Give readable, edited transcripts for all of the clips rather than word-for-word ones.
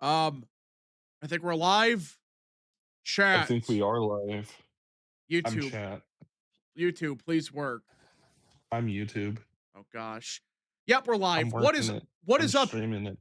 Um, I think we're live. I Chat, think we are live. I'm YouTube, chat. YouTube, please work. I'm YouTube. Oh gosh. Yep, we're I'm live. What working is it. what I'm is up? streaming it.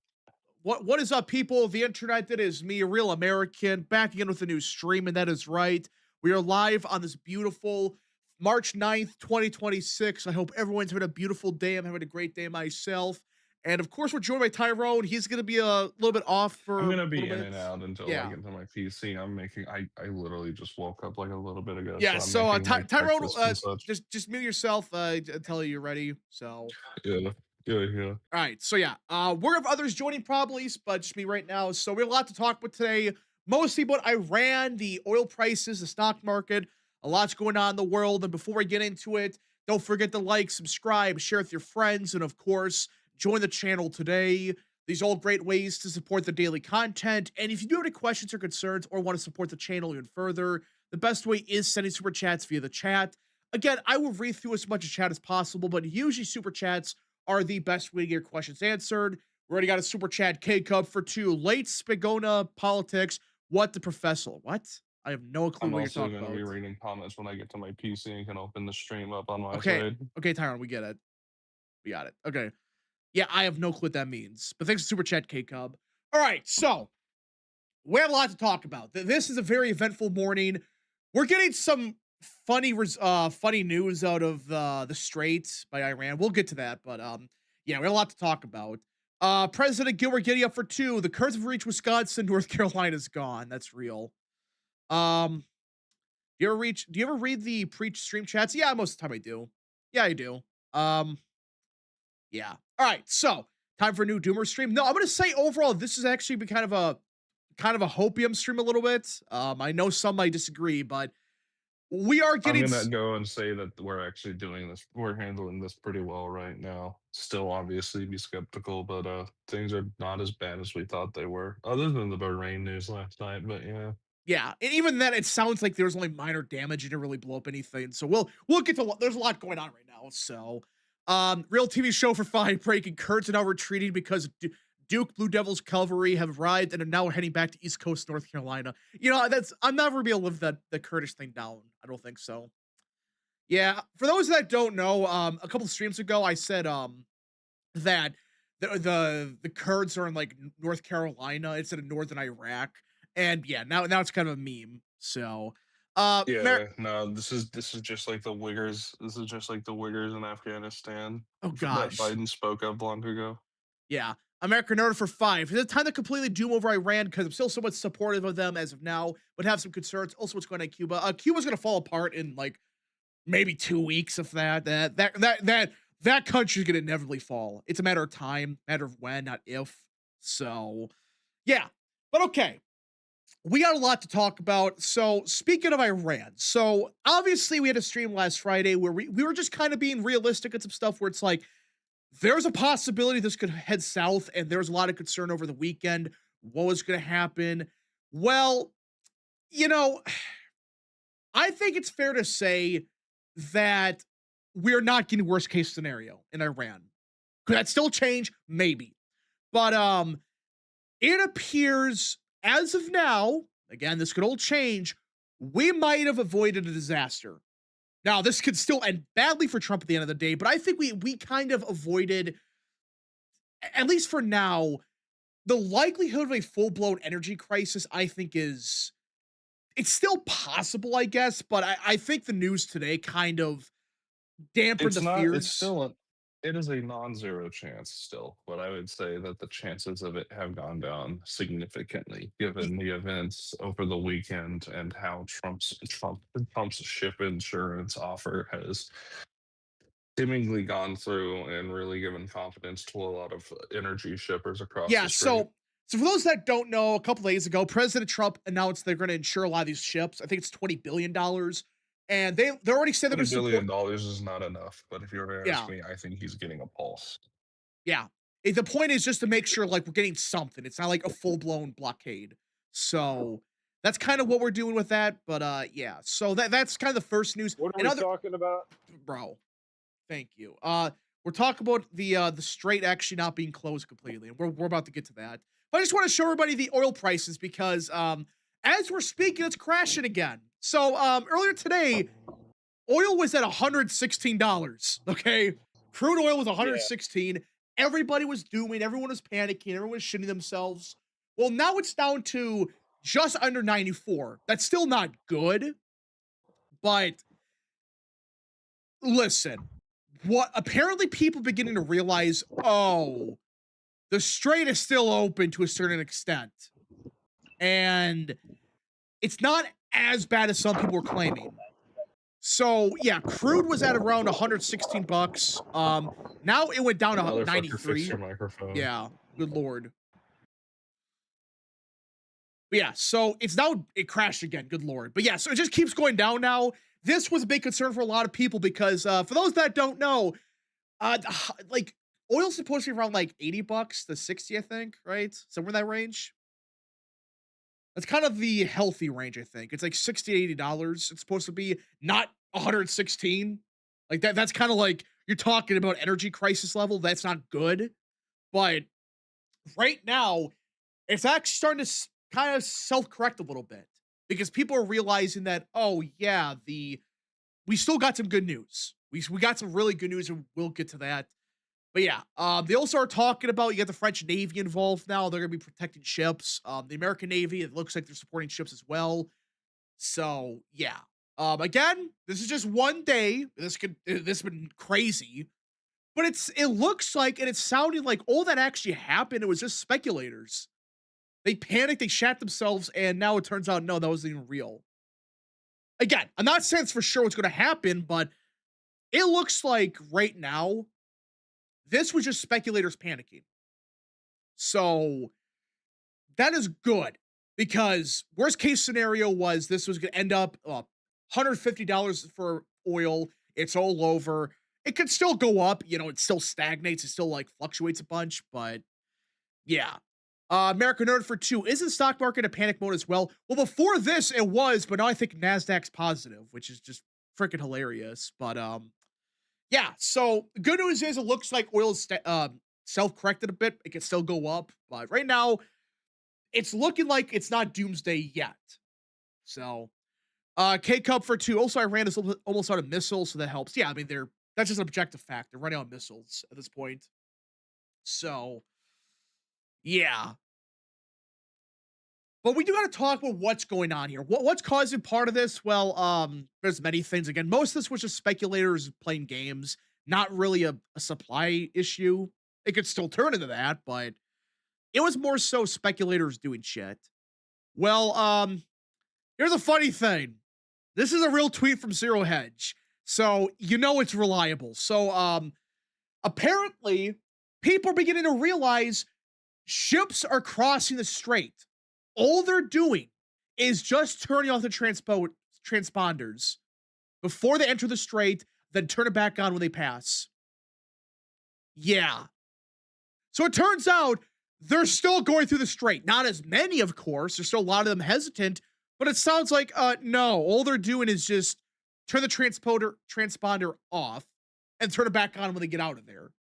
What is up, people of the internet? That is me, a real American, back again with a new stream, and that is right. We are live on this beautiful March 9th, 2026. I hope everyone's having a beautiful day. I'm having a great day myself. And of course, we're joined by Tyrone. He's gonna be a little bit off I'm for a gonna little be in bit. and out until I Yeah. get to my PC. I literally just woke up like a little bit ago, Yeah, so I'm so making like Tyrone, breakfast and such. just mute yourself until you're ready. So, Yeah. Yeah, yeah. all right, so yeah, we're gonna have others joining probably, but just me right now. So we have a lot to talk about today. Mostly about Iran, the oil prices, the stock market, a lot's going on in the world. And before we get into it, don't forget to like, subscribe, share with your friends, and of course, join the channel today. These are all great ways to support the daily content. And if you do have any questions or concerns or want to support the channel even further, the best way is sending super chats via the chat. Again, I will read through as much of chat as possible, but usually super chats are the best way to get your questions answered. We already got a super chat K Cup for two. Late Spigona politics. What the professor? What? I have no clue I'm what you're also talking gonna be about. reading comments when I get to my PC and can open the stream up on my Okay. side. Okay, Tyron, we get it. We got it. Okay. Yeah, I have no clue what that means. But thanks to Super Chat K Cub. All right, so we have a lot to talk about. This is a very eventful morning. We're getting some funny news out of the Straits by Iran. We'll get to that, but yeah, we have a lot to talk about. President Gilbert Giddy up for two. The Kurds have reached Wisconsin. North Carolina's gone. That's real. Um, do you ever read the preach stream chats? Yeah, most of the time I do. Yeah, I do. Um, yeah. All right, so time for a new Doomer stream. No, I'm gonna say overall, this has actually been kind of a hopium stream a little bit. I know some might disagree, but we are I'm getting gonna go and say that we're actually doing this. We're handling this pretty well right now. Still, obviously, be skeptical, but things are not as bad as we thought they were. Other than the Bahrain news last night, but yeah, yeah, and even then, it sounds like there's only minor damage. It didn't really blow up anything. So we'll get to. There's a lot going on right now. So, real TV show for five breaking. Kurds are now retreating because Duke Blue Devils cavalry have arrived and are now heading back to East Coast North Carolina. You know, that's I'm never gonna be able to live the Kurdish thing down. I don't think so. Yeah, for those that don't know, a couple of streams ago, I said that the Kurds are in like North Carolina instead of northern Iraq, and yeah, now it's kind of a meme. So, yeah. No, this is just like the Wiggers. This is just like the Wiggers in Afghanistan oh that gosh, Biden spoke of long ago. yeah, America in order for five. It's time to completely doom over Iran because I'm still somewhat supportive of them as of now, but have some concerns. Also, what's going on in Cuba? Cuba's going to fall apart in like maybe 2 weeks of that country's gonna inevitably fall. It's a matter of time, matter of when, not if. So yeah. But okay. We got a lot to talk about. So speaking of Iran, so obviously we had a stream last Friday where we were just kind of being realistic at some stuff where it's like there's a possibility this could head south, and there was a lot of concern over the weekend. What was gonna happen? Well, you know, I think it's fair to say that we're not getting worst case scenario in Iran. Could that still change? Maybe. But it appears as of now, again, this could all change. We might have avoided a disaster. Now, this could still end badly for Trump at the end of the day, but I think we kind of avoided, at least for now, the likelihood of a full-blown energy crisis, I think is it's still possible, I guess, but I think the news today kind of dampened It's the not. It's fears. still. It is a non-zero chance still, but I would say that the chances of it have gone down significantly given the events over the weekend and how Trump's ship insurance offer has seemingly gone through and really given confidence to a lot of energy shippers across Yeah, the strait. so for those that don't know, a couple days ago, President Trump announced they're going to insure a lot of these ships. I think it's $20 billion, and they already said they're $20 going to support. billion is not enough, but if you were to ask Yeah, me, I think he's getting a pulse. yeah. The point is just to make sure like we're getting something. It's not like a full blown blockade. So that's kind of what we're doing with that. But yeah. So that's kind of the first news. What are And we other talking about? bro, thank you. We're talking about the Strait actually not being closed completely, and we're about to get to that. But I just want to show everybody the oil prices because as we're speaking, it's crashing again. So earlier today, oil was at $116. Okay. Crude oil was Yeah. 116. Everybody was dooming, everyone was panicking, everyone was shitting themselves. Well, now it's down to just under 94. That's still not good, but listen, what apparently people beginning to realize, oh, the strait is still open to a certain extent. And it's not as bad as some people were claiming. So yeah, crude was at around 116 bucks. Now it went down to Motherfucker, fix 93. your microphone. Yeah, good lord. But yeah, so it's now it crashed again. Good lord. But yeah, so it just keeps going down now. This was a big concern for a lot of people because for those that don't know, like oil's supposed to be around like 80 bucks to 60, I think, right? Somewhere in that range. That's kind of the healthy range, I think. It's like 60 to $80. It's supposed to be not 116. Like that's kind of like you're talking about energy crisis level. That's not good. But right now, it's actually starting to kind of self-correct a little bit because people are realizing that, oh yeah, we still got some good news. We got some really good news, and we'll get to that. But yeah, they also are talking about you got the French Navy involved now. They're gonna be protecting ships. The American Navy, it looks like they're supporting ships as well. So yeah. Again, this is just one day. This has been crazy. But it looks like and it's sounding like all that actually happened, it was just speculators. They panicked, they shat themselves, and now it turns out no, that wasn't even real. Again, I'm not saying it's for sure what's gonna happen, but it looks like right now this was just speculators panicking. So that is good because worst case scenario was this was going to end up $150 for oil. It's all over. It could still go up. You know, it still stagnates. It still like fluctuates a bunch. But yeah. American Nerd for 2. Isn't stock market a panic mode as well? Well, before this it was, but now I think NASDAQ's positive, which is just freaking hilarious. But yeah, so good news is it looks like oil is self-corrected a bit. It can still go up, but right now it's looking like it's not doomsday yet. So, K-Cup for 2. Also, Iran is almost out of missiles, so that helps. Yeah, I mean, that's just an objective fact. They're running out of missiles at this point. So, yeah. But we do got to talk about what's going on here. What's causing part of this? Well, there's many things. Again, most of this was just speculators playing games, not really a supply issue. It could still turn into that, but it was more so speculators doing shit. Well, here's a funny thing. This is a real tweet from Zero Hedge. So you know it's reliable. So apparently people are beginning to realize ships are crossing the strait. All they're doing is just turning off the transponders before they enter the strait, then turn it back on when they pass. Yeah. So it turns out they're still going through the strait. Not as many, of course. There's still a lot of them hesitant, but it sounds like, no, all they're doing is just turn the transponder off and turn it back on when they get out of there.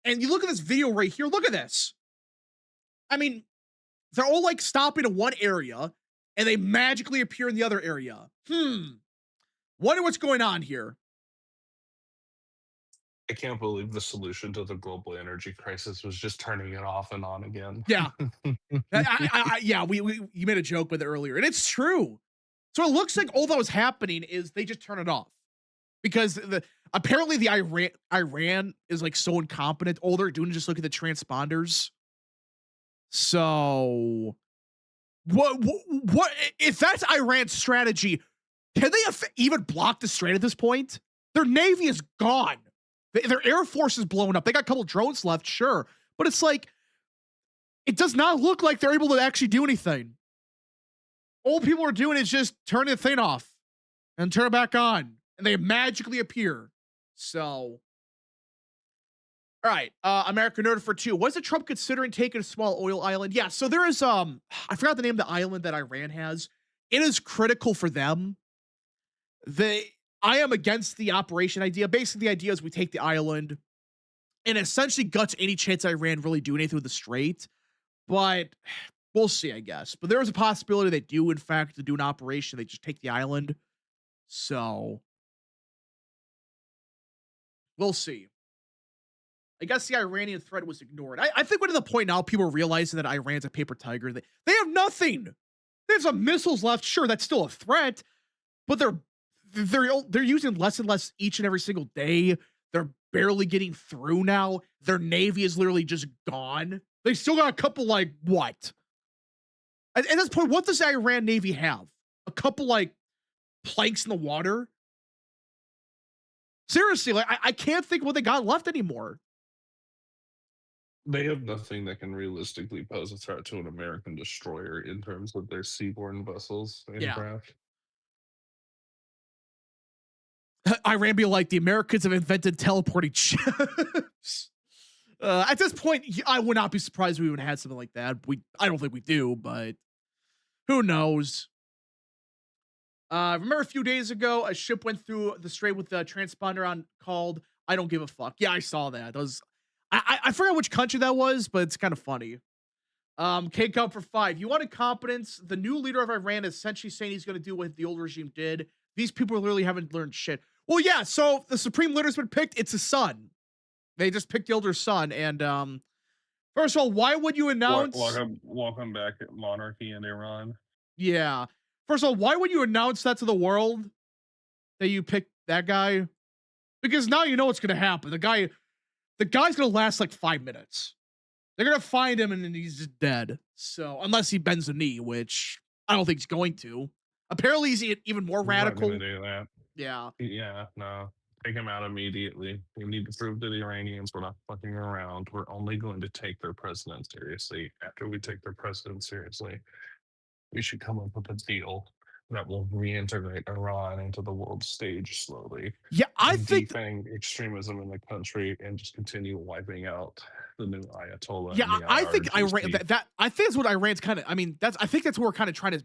And you look at this video right here. Look at this. I mean, they're all like stopping in one area and they magically appear in the other area. Wonder what's going on here. I can't believe the solution to the global energy crisis was just turning it off and on again. Yeah. Yeah, you made a joke with it earlier, and it's true. So it looks like all that was happening is they just turn it off because apparently the Iran is like so incompetent. All they're doing is just look at the transponders. So what if that's Iran's strategy? Can they even block the strait at this point? Their navy is gone. Their air force is blown up. They got a couple drones left, sure, but it's like it does not look like they're able to actually do anything. All people are doing is just turn the thing off and turn it back on, and they magically appear. So, all right, American Nerd for 2. Was it Trump considering taking a small oil island? Yeah, so there is I forgot the name of the island that Iran has. It is critical for them. I am against the operation idea. Basically, the idea is we take the island and essentially guts any chance Iran really do anything with the strait. but we'll see, I guess. But there is a possibility they do, in fact, do an operation. They just take the island. So we'll see. I guess the Iranian threat was ignored. I think we're to the point now people are realizing that Iran's a paper tiger. They have nothing. They have some missiles left. Sure, that's still a threat, but they're using less and less each and every single day. They're barely getting through now. Their navy is literally just gone. They still got a couple like what? At this point, what does the Iran navy have? A couple like planks in the water? Seriously, like I can't think what they got left anymore. They have nothing that can realistically pose a threat to an American destroyer in terms of their seaborne vessels and Yeah. craft. Iran be like, the Americans have invented teleporting ships. At this point, I would not be surprised if we even had something like that. I don't think we do, but who knows? Remember a few days ago, a ship went through the strait with the transponder on called "I don't give a fuck." Yeah, I saw that. That was I forgot which country that was, but it's kind of funny. K Cup for 5. You wanted competence. The new leader of Iran is essentially saying he's going to do what the old regime did. These people literally haven't learned shit. Well, yeah. So the supreme leader's been picked. It's his son. They just picked the older son. And first of all, why would you announce? Welcome back, monarchy in Iran. Yeah. First of all, why would you announce that to the world that you picked that guy? Because now you know what's going to happen. The guy's going to last like 5 minutes. They're going to find him and then he's just dead. So unless he bends the knee, which I don't think he's going to. Apparently he's even more He's not radical. gonna do that. Yeah. Yeah, no. Take him out immediately. We need to prove to the Iranians we're not fucking around. We're only going to take their president seriously. After we take their president seriously, we should come up with a deal that will reintegrate Iran into the world stage slowly Yeah, I and think defang extremism in the country and just continue wiping out the new Ayatollah yeah, and the I think Iran IRGC. that I think that's what Iran's kind of I mean, I think that's what we're kind of trying to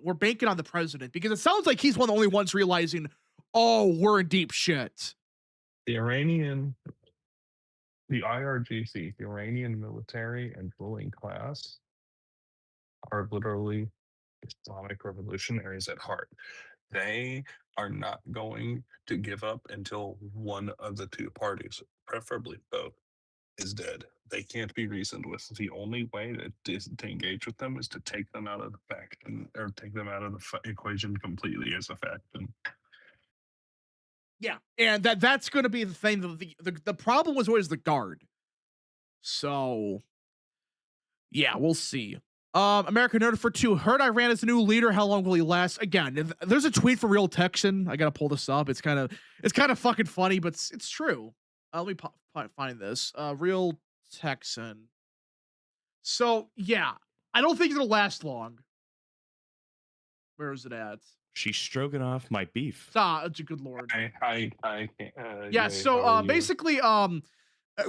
we're banking on the president because it sounds like he's one of the only ones realizing, oh, we're in deep shit. The Iranian, the IRGC, the Iranian military and ruling class are literally Islamic revolutionaries at heart. They are not going to give up until one of the two parties, preferably both, is dead. They can't be reasoned with. The only way to engage with them is to take them out of the faction or take them out of the equation completely as a faction. Yeah, and that's going to be the thing. The problem was always the guard. So yeah, we'll see. American Noted for 2. Heard Iran is the new leader. How long will he last? Again, there's a tweet for Real Texan. I gotta pull this up. It's kind of fucking funny, but it's true. Let me find this. Real Texan. So yeah, I don't think it'll last long. Where is it at? She's stroking off my beef. Ah, it's a good lord. I can't. Yeah. So basically,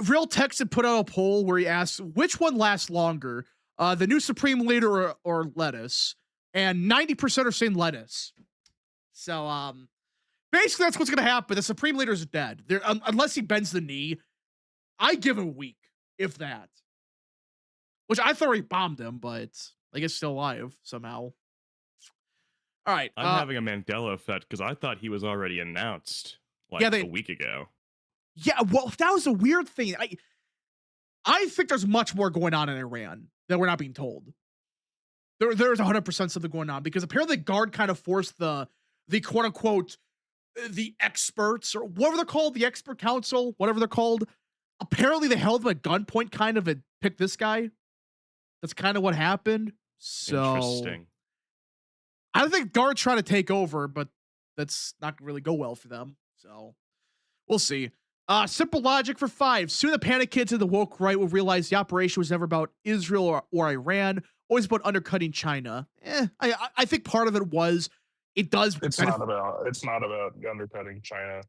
Real Texan put out a poll where he asked which one lasts longer, the new supreme leader or lettuce, and 90% are saying lettuce. So basically that's what's gonna happen. The supreme leader is dead. There, unless he bends the knee, I give him a week, if that. Which I thought he bombed him, but I guess still alive somehow. All right. I'm having a Mandela effect because I thought he was already announced like a week ago. Yeah, well, that was a weird thing. I think there's much more going on in Iran that we're not being told. There's 100% something going on because apparently the guard kind of forced the quote unquote the experts or whatever they're called, the expert council, whatever they're called. Apparently they held them at gunpoint, kind of, and picked this guy. That's kind of what happened. So Interesting. I don't think guards trying to take over, but that's not really go well for them. So we'll see. Simple logic for 5. Soon the panic kids and the woke right will realize the operation was never about Israel or Iran, always about undercutting China. I think part of it was it does. It's not about undercutting China.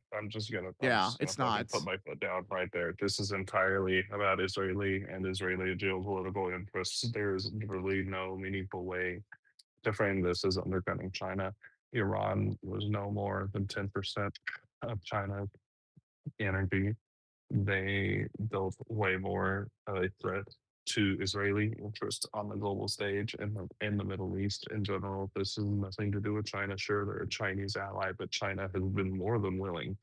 It's not. Put my foot down right there. This is entirely about Israeli geopolitical interests. There is literally no meaningful way to frame this as undercutting China. Iran was no more than 10% of China's energy. They built way more of a threat to Israeli interest on the global stage and in the Middle East in general. This has nothing to do with China. Sure, they're a Chinese ally, but China has been more than willing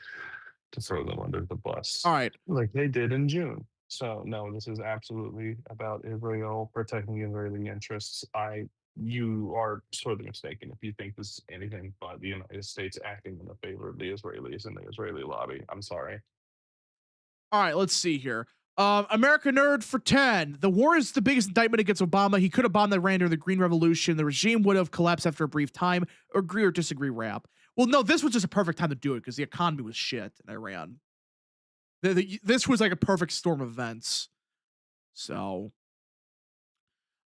to throw them under the bus, All right. like they did in June. So no, this is absolutely about Israel protecting Israeli interests. You are sorely mistaken if you think this is anything but the United States acting in the favor of the Israelis and the Israeli lobby. I'm sorry. All right, let's see here. American Nerd for 10. The war is the biggest indictment against Obama. He could have bombed Iran during the Green Revolution. The regime would have collapsed after a brief time. Agree or disagree, Rap? Well, no, this was just a perfect time to do it because the economy was shit in Iran. This was like a perfect storm of events. So,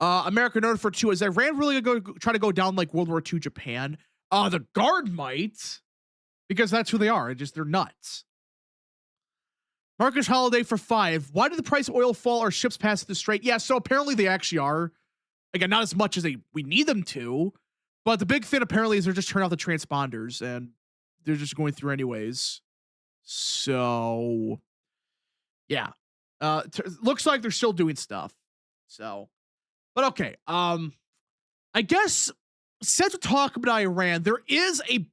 American Nerd for 2. Is Iran really going to try to go down like World War II Japan? The Guard might, because that's who they are. They're nuts. Marcus Holiday for 5. Why did the price of oil fall? Are ships passing the strait? Yeah, so apparently they actually are. Again, not as much as we need them to. But the big thing apparently is they're just turning off the transponders and they're just going through anyways. So, yeah. Looks like they're still doing stuff. So, but okay. I guess since we're talking about Iran, there is a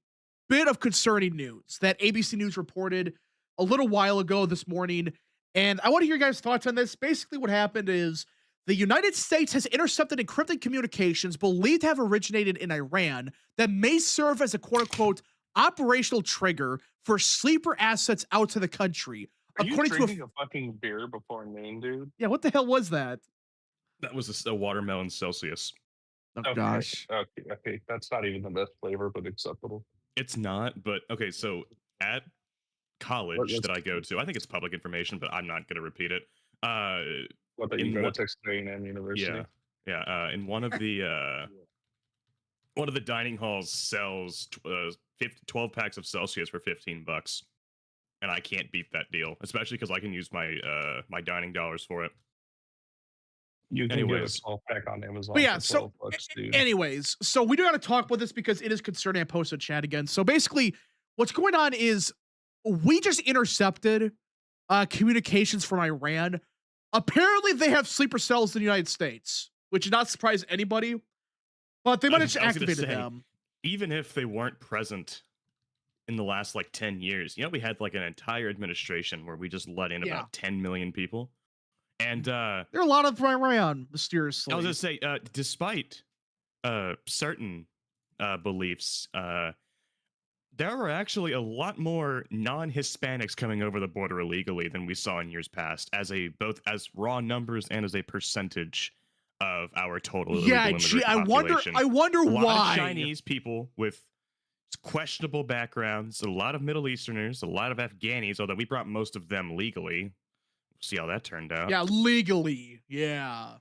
bit of concerning news that ABC News reported a little while ago this morning. And I want to hear your guys' thoughts on this. Basically, what happened is the United States has intercepted encrypted communications believed to have originated in Iran that may serve as a quote-unquote operational trigger for sleeper assets out to the country. Are you drinking a fucking beer before noon, dude? Yeah, what the hell was that? That was a watermelon Celsius. Oh, Okay. gosh. Okay. That's not even the best flavor, but acceptable. It's not, but okay, so at college that I go to, I think it's public information, but I'm not going to repeat it. What that you go to Texas A&M University? Yeah. In one of the dining halls sells 12 packs of Celsius for $15, and I can't beat that deal, especially because I can use my my dining dollars for it. You can get a 12-pack on Amazon. But yeah, for $12, dude. Anyways, so we do got to talk about this because it is concerning. I posted chat again. So basically, what's going on is we just intercepted communications from Iran. Apparently, they have sleeper cells in the United States, which did not surprise anybody. But they might have just activated them. Even if they weren't present in the last like 10 years, we had like an entire administration where we just let in about 10 million people. And there are a lot of Iran, mysteriously. I was going to say, despite certain beliefs, there are actually a lot more non-Hispanics coming over the border illegally than we saw in years past, both as raw numbers and as a percentage of our total illegal immigrant population. I wonder why. A lot of Chinese people with questionable backgrounds, a lot of Middle Easterners, a lot of Afghanis, although we brought most of them legally. See how that turned out. Yeah, legally. Yeah.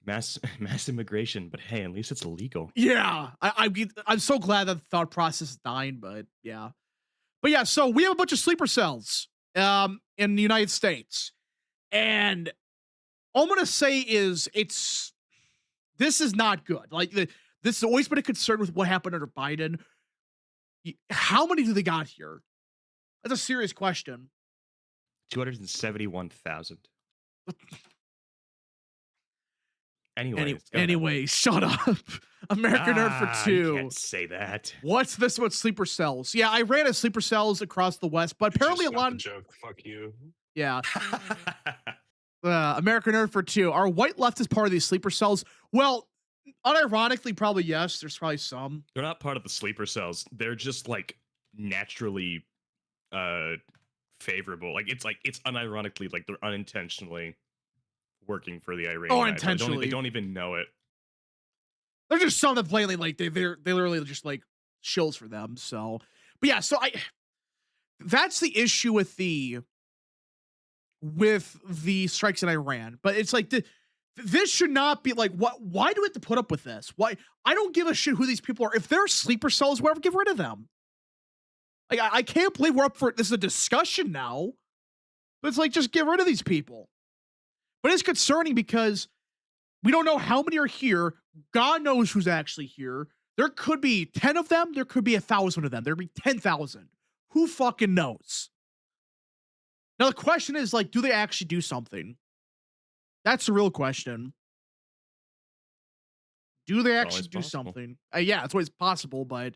Mass immigration, but hey, at least it's illegal. Yeah. I'm so glad that the thought process is dying, but yeah. But yeah, so we have a bunch of sleeper cells in the United States. And all I'm gonna say is this is not good. Like this has always been a concern with what happened under Biden. How many do they got here? That's a serious question. 271,000. Anyway, shut up. American Nerd for 2. You can't say that. What's this with sleeper cells? Yeah, I ran a sleeper cells across the West, but apparently a lot of joke. Fuck you. Yeah. American Nerd for 2. Are white leftists part of these sleeper cells? Well, unironically, probably yes. There's probably some. They're not part of the sleeper cells. They're just like naturally favorable. It's unironically like they're unintentionally working for the Iranian. Oh, intentionally. They don't even know it. They're just some that blatantly like they literally just like shills for them. So, but yeah, so that's the issue with the strikes in Iran. But it's like this should not be like why do we have to put up with this? Why? I don't give a shit who these people are. If they're sleeper cells, whatever, get rid of them. Like I can't believe we're up for it. This is a discussion now. But it's like just get rid of these people. But it's concerning because we don't know how many are here. God knows who's actually here. There could be 10 of them. There could be 1,000 of them. There could be 10,000. Who fucking knows? Now, the question is, like, do they actually do something? That's the real question. Do they It's actually always do possible. something? Yeah, it's always possible, but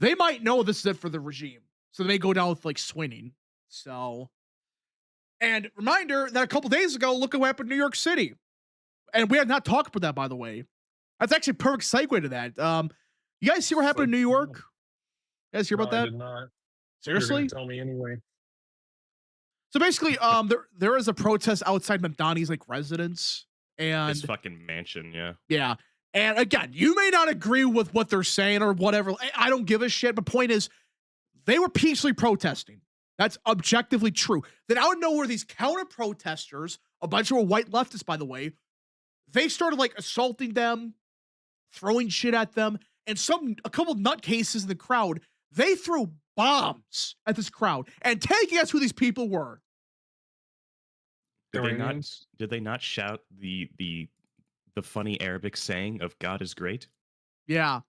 they might know this is it for the regime. So they may go down with like swinging. So, and reminder that a couple days ago, look at what happened in New York City. And we have not talked about that, by the way. That's actually a perfect segue to that. You guys see what happened in New So, York? You guys hear no, about I that? did not. You're gonna Seriously? tell me anyway. So basically, there is a protest outside Mamdani's like residence, His and fucking mansion, yeah. yeah, and again, you may not agree with what they're saying or whatever. I don't give a shit. But point is, they were peacefully protesting. That's objectively true. Then out of nowhere, these counter protesters, a bunch of white leftists, by the way, they started like assaulting them, throwing shit at them, and a couple nutcases in the crowd, they threw bombs at this crowd. And take a guess who these people were. Did they not? Iranians. Did they not shout the funny Arabic saying of "God is great"? Yeah.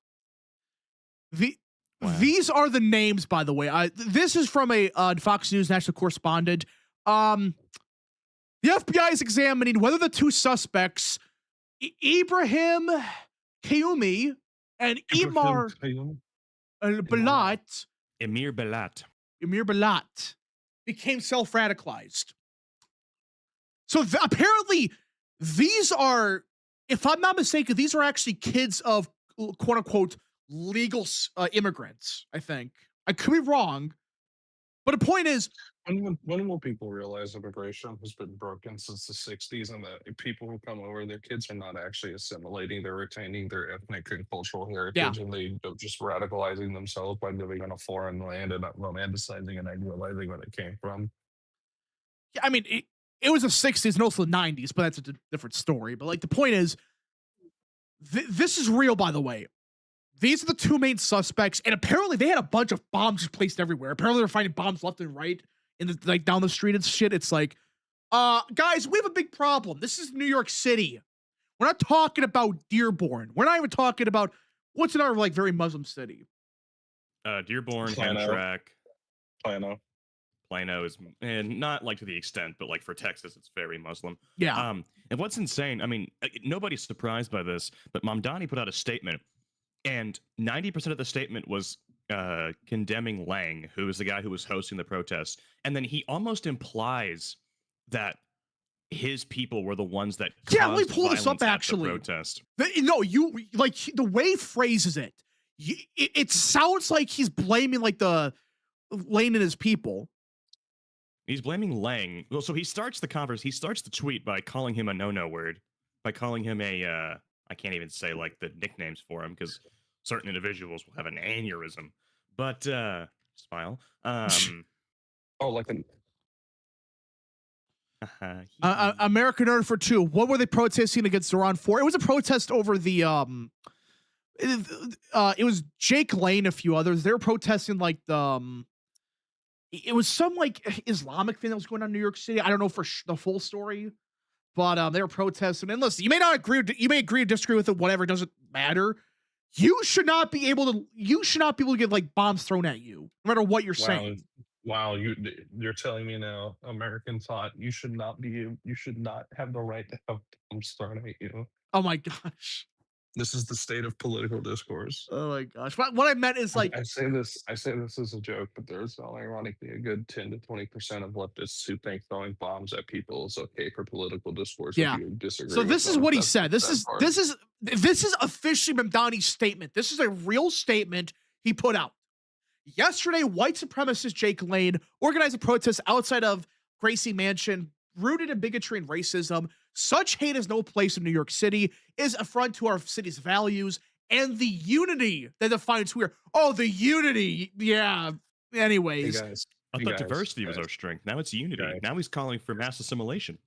Wow. These are the names, by the way. This is from a Fox News national correspondent. The FBI is examining whether the two suspects, Ibrahim Kayumi and Imar Balat, Emir Belat. became self-radicalized. So apparently, these are, if I'm not mistaken, these are actually kids of quote unquote legal immigrants. I think I could be wrong, but the point is, When will people realize immigration has been broken since the 60s and that people who come over, their kids are not actually assimilating, they're retaining their ethnic and cultural heritage, and they are just radicalizing themselves by living on a foreign land and not romanticizing and idealizing where they came from? yeah, I mean, it was the 60s and also the 90s, but that's a different story. But like the point is, this is real, by the way. These are the two main suspects, and apparently they had a bunch of bombs placed everywhere. Apparently they're finding bombs left and right in the like down the street and shit. It's like, guys, we have a big problem. This is New York City. We're not talking about Dearborn. We're not even talking about what's in our like very Muslim city. Dearborn, Plano. Hamtramck, Plano. Plano is, and not like to the extent, but like for Texas, it's very Muslim. Yeah. And what's insane, I mean, nobody's surprised by this, but Mamdani put out a statement, and 90% of the statement was condemning Lang, who was the guy who was hosting the protest. And then he almost implies that his people were the ones that Yeah, let me caused pull this up, violence at the actually. protest. No, you like the way he phrases it. It sounds like he's blaming like the Lane and his people. He's blaming Lang. Well, so he starts the tweet by calling him a no-no word, by calling him a, I can't even say like the nicknames for him because certain individuals will have an aneurysm. But, smile. Oh, like an American Earth for 2. What were they protesting against Iran for? It was a protest over the it was Jake Lane, a few others. They were protesting like the it was some like Islamic thing that was going on in New York City. I don't know for the full story, but they were protesting. And listen, you may not agree, you may agree or disagree with it, whatever, it doesn't matter. You should not be able to get like bombs thrown at you, no matter what you're saying. Wow, you're telling me now, American thought, you should not have the right to have bombs thrown at you. Oh my gosh. This is the state of political discourse. Oh my gosh. What I meant is like I say this as a joke, but there's ironically a good 10 to 20% of leftists who think throwing bombs at people is okay for political discourse. Yeah. If you disagree. So with this is them, what he that's said. the This sad is part. officially Mamdani's statement. This is a real statement he put out. Yesterday, white supremacist Jake Lane organized a protest outside of Gracie Mansion, rooted in bigotry and racism. Such hate has no place in New York City, is affront to our city's values and the unity that defines who we are. Oh, the unity. Yeah. Hey Anyways. guys, I hey thought guys, diversity was our strength. Now it's unity. Guys. Now he's calling for mass assimilation.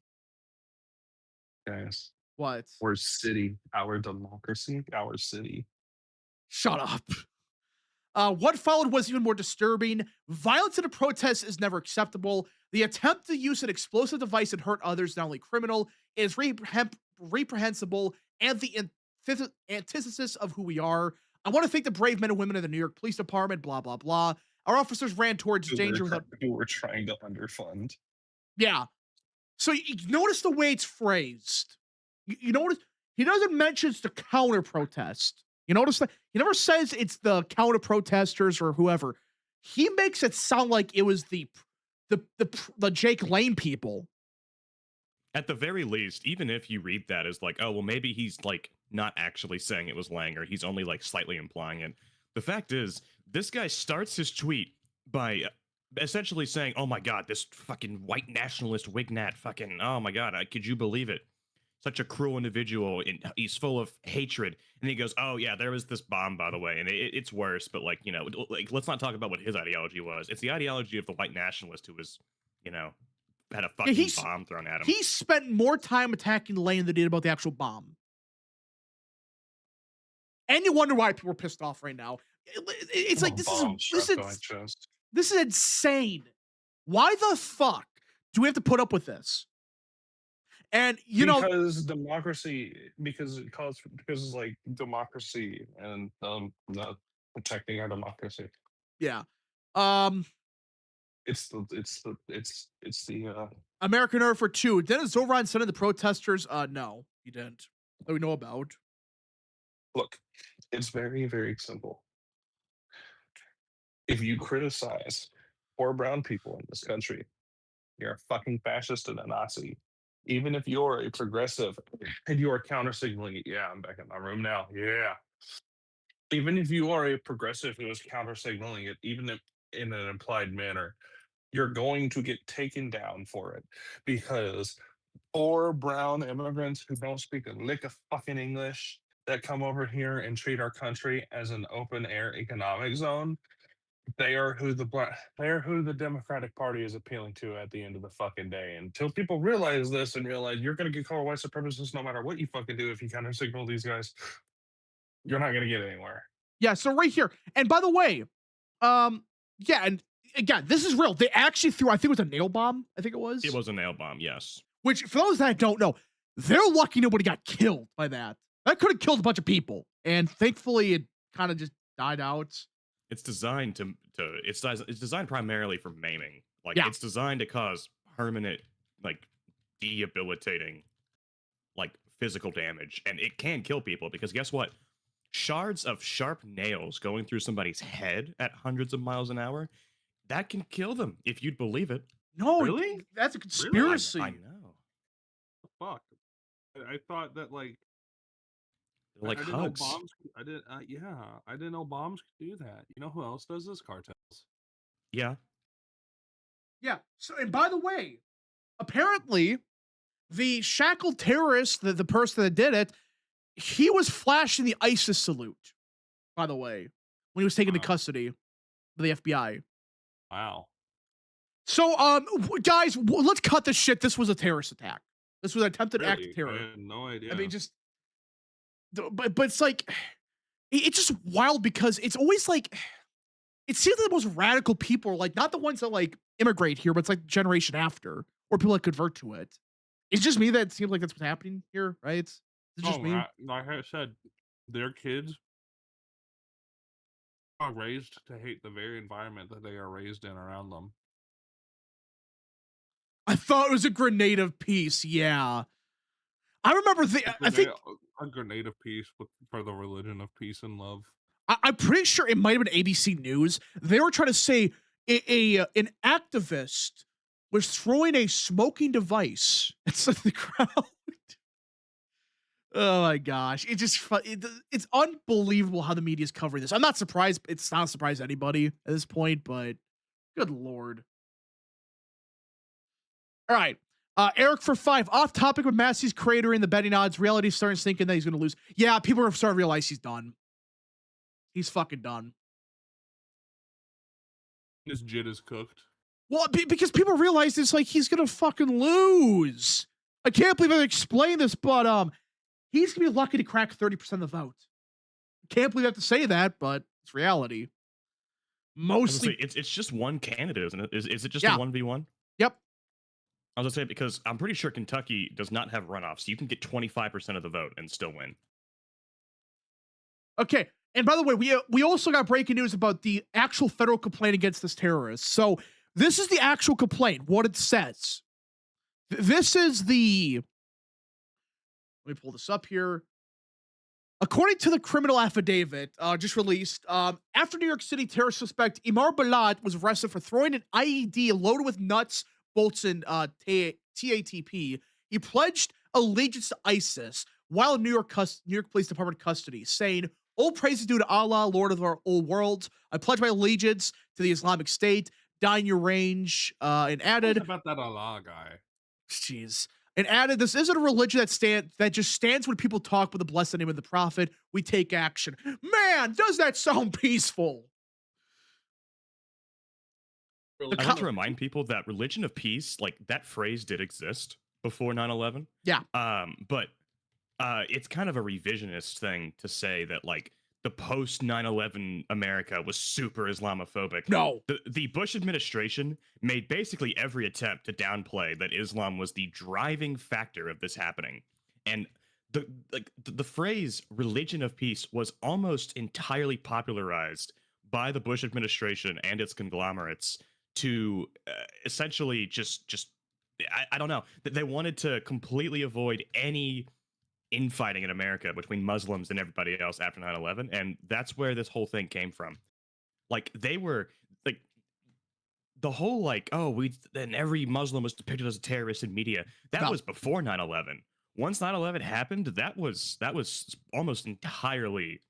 guys, What? we're city, our democracy, our city. Shut up. What followed was even more disturbing. Violence in a protest is never acceptable. The attempt to use an explosive device and hurt others is not only criminal, it is reprehensible and the antithesis of who we are. I want to thank the brave men and women of the New York Police Department, blah, blah, blah. Our officers ran towards danger without... Who we're trying to underfund. Yeah. So you notice the way it's phrased. You notice he doesn't mention it's the counter protest. You notice that he never says it's the counter protesters or whoever. He makes it sound like it was the Jake Lane people. At the very least, even if you read that as like, oh, well, maybe he's like not actually saying it was Lang, or he's only like slightly implying it. The fact is, this guy starts his tweet by essentially saying, oh my God, this fucking white nationalist Wignat fucking, oh my God, could you believe it? Such a cruel individual, and he's full of hatred. And he goes, oh yeah, there was this bomb, by the way, and it's worse, but like, you know, like, let's not talk about what his ideology was. It's the ideology of the white nationalist who was, you know, had a fucking bomb thrown at him. He spent more time attacking Lane than he did about the actual bomb. And you wonder why people are pissed off right now. It's like, this is insane. Why the fuck do we have to put up with this? And because it's like democracy and not protecting our democracy. Yeah. It's the American Earth for 2. Didn't Zoran send in the protesters? No, he didn't. That we know about. Look, it's very, very simple. If you criticize poor brown people in this country, you're a fucking fascist and a Nazi. Even if you're a progressive and you are counter signaling, yeah, I'm back in my room now. Yeah. Even if you are a progressive who is counter signaling it, even if in an implied manner, you're going to get taken down for it, because poor brown immigrants who don't speak a lick of fucking English that come over here and treat our country as an open air economic zone, they are who the Democratic Party is appealing to at the end of the fucking day. Until people realize this and realize you're going to get called white supremacists no matter what you fucking do, if you counter signal these guys, you're not going to get anywhere. Yeah. So right here, and by the way, yeah, and again, this is real. They actually threw, I think it was a nail bomb. I think it was. It was a nail bomb. Yes. Which, for those that don't know, they're lucky nobody got killed by that. That could have killed a bunch of people, and thankfully it kind of just died out. It's designed it's designed primarily for maiming. Like, yeah. It's designed to cause permanent, like, debilitating, like, physical damage, and it can kill people, because guess what? Shards of sharp nails going through somebody's head at hundreds of miles an hour, that can kill them, if you'd believe it. No, really? That's a conspiracy. Really? I know. Fuck. I thought that, like hugs. I didn't know bombs could do that. You know who else does this? Cartels. Yeah. Yeah. So, and by the way, apparently the shackled terrorist, the person that did it, he was flashing the ISIS salute, by the way, when he was taken into custody by the FBI. Wow. So, guys, let's cut this shit. This was a terrorist attack. This was an attempted act of terror. I had no idea. I mean, but it's like, it's just wild, because it's always like, it seems like the most radical people are like, not the ones that like immigrate here, but it's like the generation after, or people that convert to it. It's just me that it seems like that's what's happening here, right? It's just me. Like I said, their kids are raised to hate the very environment that they are raised in around them. I thought it was a grenade of peace. Yeah. I remember I think a grenade of peace for the religion of peace and love. I'm pretty sure it might have been ABC News. They were trying to say an activist was throwing a smoking device at the crowd. Oh my gosh. It's unbelievable how the media is covering this. I'm not surprised. It's not a surprise to anybody at this point, but good Lord. All right. Eric for 5. Off topic with Massey's creator in the betting odds. Reality's starting to sink in that he's going to lose. Yeah, people are starting to realize he's done. He's fucking done. His jit is cooked. Well, because people realize it's like he's going to fucking lose. I can't believe I explained this, but he's going to be lucky to crack 30% of the vote. Can't believe I have to say that, but it's reality. Mostly. It's just one candidate, isn't it? Is it just a 1v1? Yep. I was going to say, because I'm pretty sure Kentucky does not have runoffs. So you can get 25% of the vote and still win. Okay. And by the way, we also got breaking news about the actual federal complaint against this terrorist. So this is the actual complaint, what it says. This is the. Let me pull this up here. According to the criminal affidavit just released, after New York City terror suspect Imar Balat was arrested for throwing an IED loaded with nuts, bolts, and TATP, he pledged allegiance to ISIS while in New York Police Department custody, saying, "All praise is due to Allah, Lord of our old worlds. I pledge my allegiance to the Islamic State, die in your range," and What added, about that Allah guy? jeez. And added, "This isn't a religion that just stands when people talk with the blessed name of the prophet. We take action." Man, does that sound peaceful? Really I like to good. remind people that religion of peace, like that phrase did exist before 9/11. Yeah. But it's kind of a revisionist thing to say that like the post 9/11 America was super Islamophobic. No. The Bush administration made basically every attempt to downplay that Islam was the driving factor of this happening. And the phrase religion of peace was almost entirely popularized by the Bush administration and its conglomerates to essentially just I don't know. They wanted to completely avoid any infighting in America between Muslims and everybody else after 9/11, and that's where this whole thing came from. Like they were like the whole like then every Muslim was depicted as a terrorist in media. That No. was before 9/11. Once 9/11 happened, that was almost entirely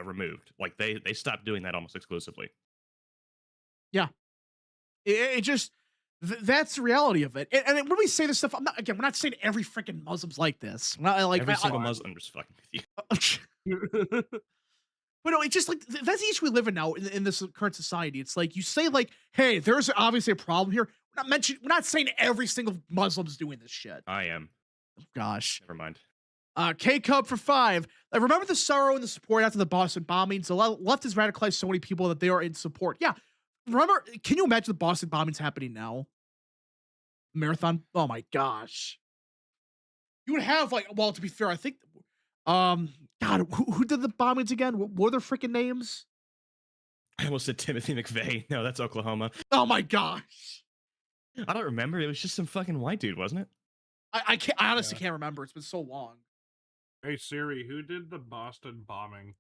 removed. Like they stopped doing that almost exclusively. Yeah. It just that's the reality of it. And when we say this stuff, we're not saying every freaking Muslim's like this. We're not, like Every single Muslim, I'm just fucking with you. But no, it's just like that's the issue we live in now in this current society. It's like you say like, "Hey, there's obviously a problem here." We're not saying every single Muslim's doing this shit. I am. Gosh. Never mind. K Cub for 5. I remember the sorrow and the support after the Boston bombings. The left has radicalized so many people that they are in support. Yeah. Remember, can you imagine the Boston bombings happening now? Marathon. Oh my gosh. You would have like, well, to be fair, I think, God, who did the bombings again? What were their freaking names? I almost said Timothy McVeigh. No, that's Oklahoma. Oh my gosh. I don't remember. It was just some fucking white dude, wasn't it? I honestly can't remember. It's been so long. Hey Siri, who did the Boston bombing?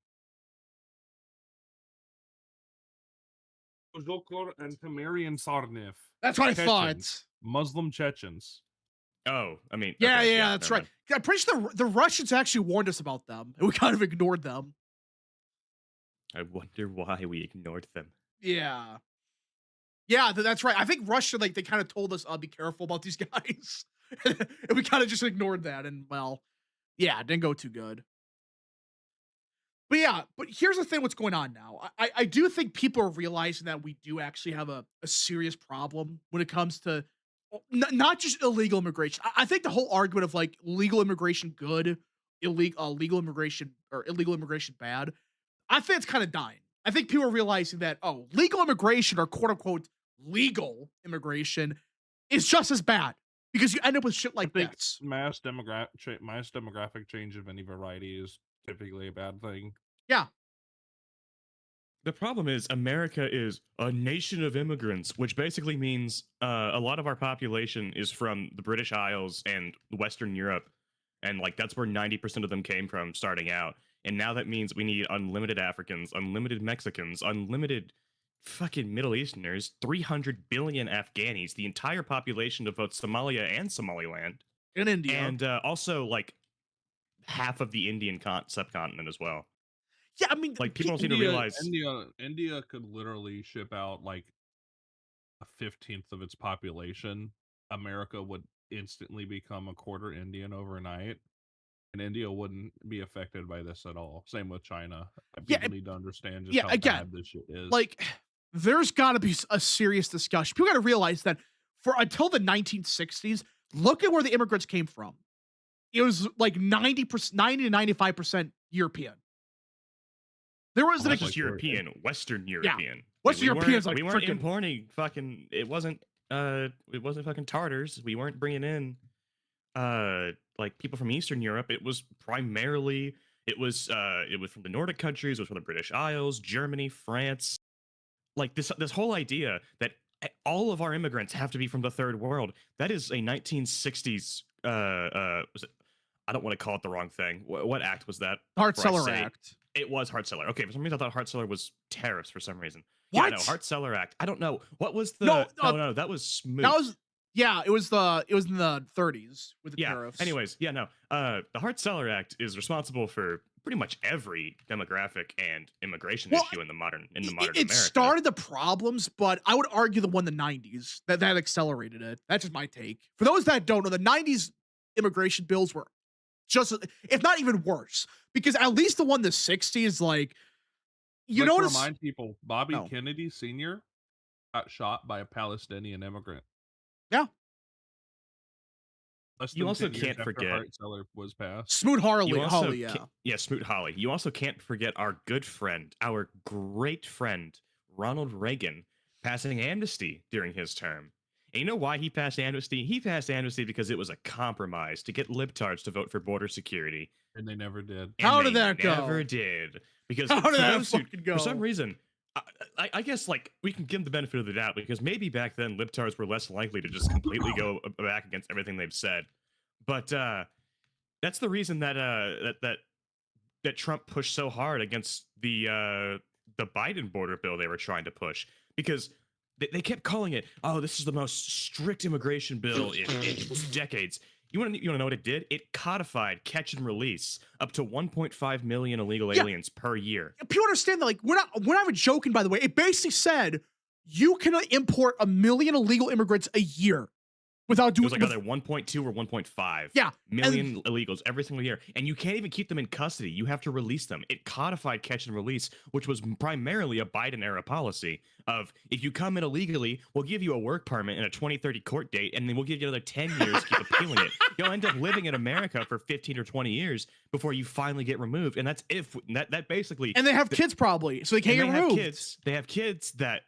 Zokor and Tamarian Sarnif. That's what I Chechens. thought. Muslim Chechens. Oh, I mean, Yeah, okay, yeah, that's never right. mind. I'm pretty sure the Russians actually warned us about them, and we kind of ignored them. I wonder why we ignored them. Yeah. Yeah, that's right. I think Russia, like, they kind of told us, be careful about these guys. And we kind of just ignored that. And, well, yeah, it didn't go too good. But yeah, but here's the thing what's going on now. I do think people are realizing that we do actually have a serious problem when it comes to not just illegal immigration. I think the whole argument of like legal immigration good, legal immigration or illegal immigration bad, I think it's kind of dying. I think people are realizing that, oh, legal immigration or quote unquote legal immigration is just as bad because you end up with shit like I think this. mass demographic change of any variety is typically a bad thing. Yeah. The problem is America is a nation of immigrants, which basically means a lot of our population is from the British Isles and Western Europe. And like that's where 90% of them came from starting out. And now that means we need unlimited Africans, unlimited Mexicans, unlimited fucking Middle Easterners, 300 billion Afghanis, the entire population of both Somalia and Somaliland. In India. And also like half of the Indian subcontinent as well. Yeah, I mean, Like people don't seem to realize. India could literally ship out like a 15th of its population. America would instantly become a quarter Indian overnight, and India wouldn't be affected by this at all. Same with China. People need to understand just how bad this shit is. Like, there's got to be a serious discussion. People got to realize that until the 1960s, look at where the immigrants came from. It was like 90 to 95% European. There was Not just European, Western European. Western Europeans, like we weren't freaking importing fucking. It wasn't fucking Tartars. We weren't bringing in like people from Eastern Europe. It was primarily it was from the Nordic countries. It was from the British Isles, Germany, France. Like this whole idea that all of our immigrants have to be from the third world. That is a 1960s. Was it, I don't want to call it the wrong thing. What act was that? before I Hart-Celler say- Act. It was Hart-Celler. Okay, for some reason I thought Hart-Celler was tariffs for some reason. What? Yeah, no, Hart-Celler Act. I don't know. What was the No, that was Smoot. That was it was in the 30s with the yeah. tariffs. Anyways, yeah, no. The Hart-Celler Act is responsible for pretty much every demographic and immigration issue in the modern it America. started the problems, but I would argue the 90s that accelerated it. That's just my take. For those that don't know, the 90s immigration bills were just, if not even worse, because at least the 60s, like, you Like to notice. remind people, Bobby No. Kennedy Sr. got shot by a Palestinian immigrant. Yeah. Less You than also 10 years can't after forget- Hart-Celler was passed. Smoot Hawley, You also yeah. Smoot Hawley. You also can't forget our good friend, our great friend, Ronald Reagan, passing amnesty during his term. And you know why he passed amnesty? He passed amnesty because it was a compromise to get libtards to vote for border security. And they never did. And How did they that go? Never did. Because How for did that those who- fucking go? for some reason, I guess like we can give them the benefit of the doubt because maybe back then libtards were less likely to just completely go back against everything they've said. But that's the reason that that Trump pushed so hard against the Biden border bill they were trying to push because they kept calling it, oh, this is the most strict immigration bill in decades. You want to know what it did? It codified catch and release up to 1.5 million illegal aliens per year. People understand that, like, we're not even joking, by the way. It basically said you can import 1 million illegal immigrants a year without It doing was like either 1.2 or 1.5 Yeah, million illegals every single year. And you can't even keep them in custody. You have to release them. It codified catch and release, which was primarily a Biden era policy of if you come in illegally, we'll give you a work permit and a 2030 court date, and then we'll give you another 10 years to keep appealing it. You'll end up living in America for 15 or 20 years before you finally get removed. And that's if that basically. And they have kids probably, so they can't and get removed. They have kids that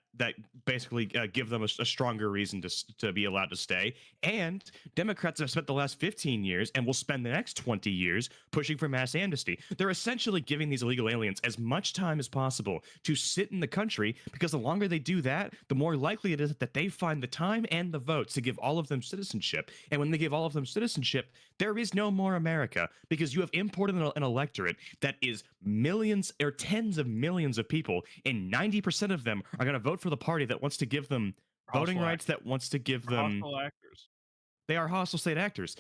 basically give them a stronger reason to be allowed to stay. And Democrats have spent the last 15 years and will spend the next 20 years pushing for mass amnesty. They're essentially giving these illegal aliens as much time as possible to sit in the country because the longer they do that, the more likely it is that they find the time and the votes to give all of them citizenship. And when they give all of them citizenship, there is no more America because you have imported an electorate that is millions or tens of millions of people, and 90% of them are going to vote for the party that wants to give them voting Hostile rights, that wants to give them. Hostile actors. They are hostile state actors.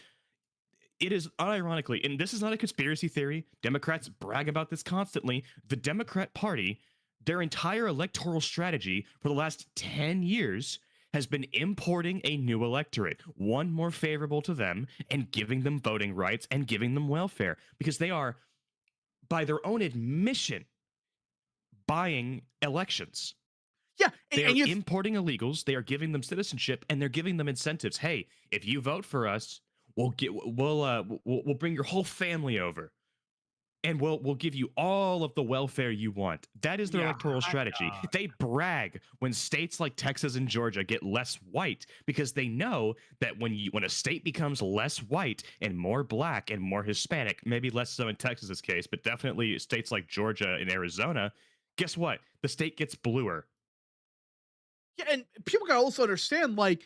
It is unironically, and this is not a conspiracy theory. Democrats brag about this constantly. The Democrat Party, their entire electoral strategy for the last 10 years has been importing a new electorate, one more favorable to them, and giving them voting rights and giving them welfare because they are, by their own admission, buying elections. Yeah, They and are you importing illegals. They are giving them citizenship, and they're giving them incentives. Hey, if you vote for us, we'll bring your whole family over, and we'll give you all of the welfare you want. That is their electoral strategy. They brag when states like Texas and Georgia get less white because they know that when a state becomes less white and more black and more Hispanic, maybe less so in Texas's case, but definitely states like Georgia and Arizona, guess what? The state gets bluer. Yeah, and people gotta also understand, like,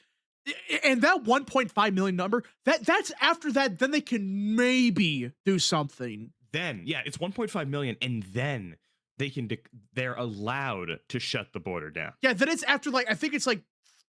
and that 1.5 million number, that's after that, then they can maybe do something. Then, yeah, it's 1.5 million, and then they're allowed to shut the border down. Yeah, then it's after, like, I think it's like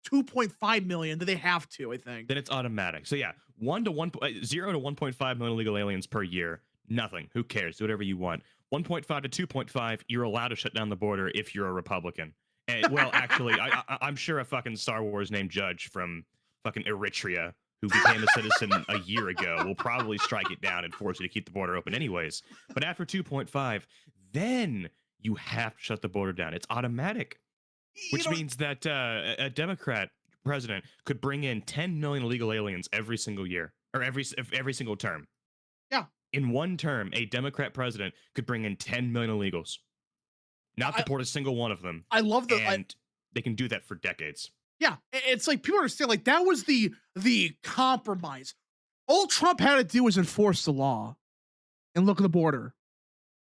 2.5 million that they have to, I think. Then it's automatic. So yeah, 0 to 1.5 million illegal aliens per year. Nothing. Who cares? Do whatever you want. 1.5 to 2.5, you're allowed to shut down the border if you're a Republican. And, well, actually, I'm sure a fucking Star Wars named Judge from fucking Eritrea who became a citizen a year ago will probably strike it down and force you to keep the border open anyways. But after 2.5, then you have to shut the border down. It's automatic, which means that a Democrat president could bring in 10 million illegal aliens every single year or every single term. Yeah. In one term, a Democrat president could bring in 10 million illegals. Not deport a single one of them. I love and they can do that for decades. Yeah, it's like people understand, like, that was the compromise. All Trump had to do was enforce the law and look at the border.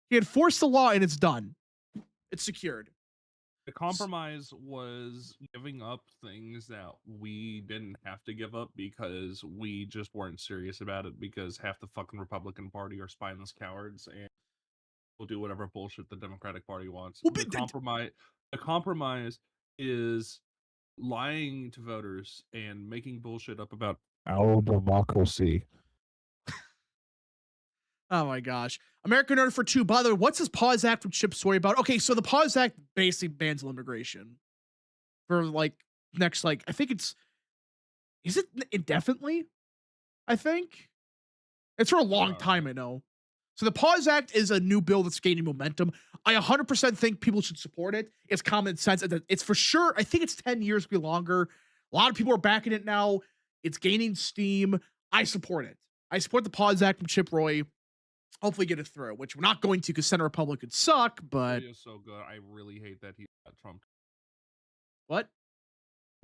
He enforced the law and it's done. It's secured. The compromise was giving up things that we didn't have to give up because we just weren't serious about it because half the fucking Republican Party are spineless cowards and will do whatever bullshit the Democratic Party wants. Well, The but compromise is lying to voters and making bullshit up about our democracy. oh my gosh. American Order for 2. By the way, what's this Pause Act from Chip Story about? Okay, so the Pause Act basically bans immigration for like next, like, I think is it indefinitely? I think it's for a long time, I know. So the Pause Act is a new bill that's gaining momentum. I 100% think people should support it. It's common sense. It's for sure. I think it's 10 years, be longer. A lot of people are backing it now. It's gaining steam. I support it. I support the Pause Act from Chip Roy. Hopefully get it through, which we're not going to because Senate Republicans suck, but... He is so good. I really hate that he got Trump. What?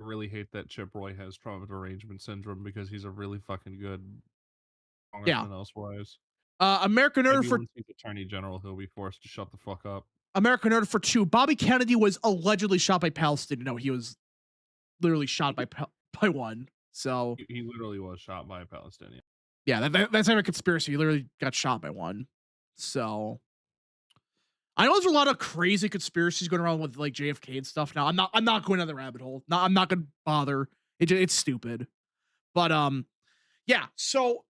I really hate that Chip Roy has Trump derangement syndrome because he's a really fucking good congressman elsewise. American Order Maybe for... once he's Attorney General, he'll be forced to shut the fuck up. American Order for 2. Bobby Kennedy was allegedly shot by Palestinians. No, he was literally shot by one. So... He literally was shot by a Palestinian. Yeah, that's not a conspiracy. He literally got shot by one. So I know there's a lot of crazy conspiracies going around with like JFK and stuff. Now I'm not going down the rabbit hole. No, I'm not going to bother. It's stupid. But yeah. So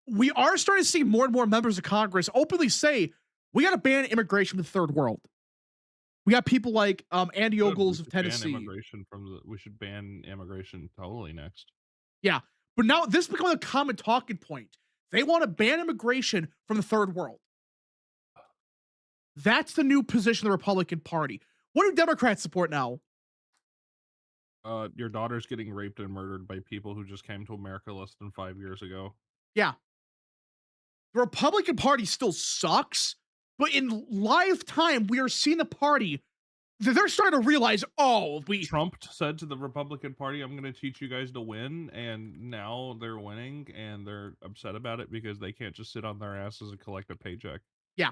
we are starting to see more and more members of Congress openly say we got to ban immigration from the third world. We got people like Andy Ogles of Tennessee. We should ban immigration totally next. Yeah. But now this becomes a common talking point. They want to ban immigration from the third world. That's the new position of the Republican Party. What do Democrats support now? Your daughter's getting raped and murdered by people who just came to America less than 5 years ago. Yeah. The Republican Party still sucks, but in live time, we are seeing the party. They're starting to realize, Trump said to the Republican Party, I'm going to teach you guys to win, and now they're winning, and they're upset about it because they can't just sit on their asses and collect a paycheck. Yeah.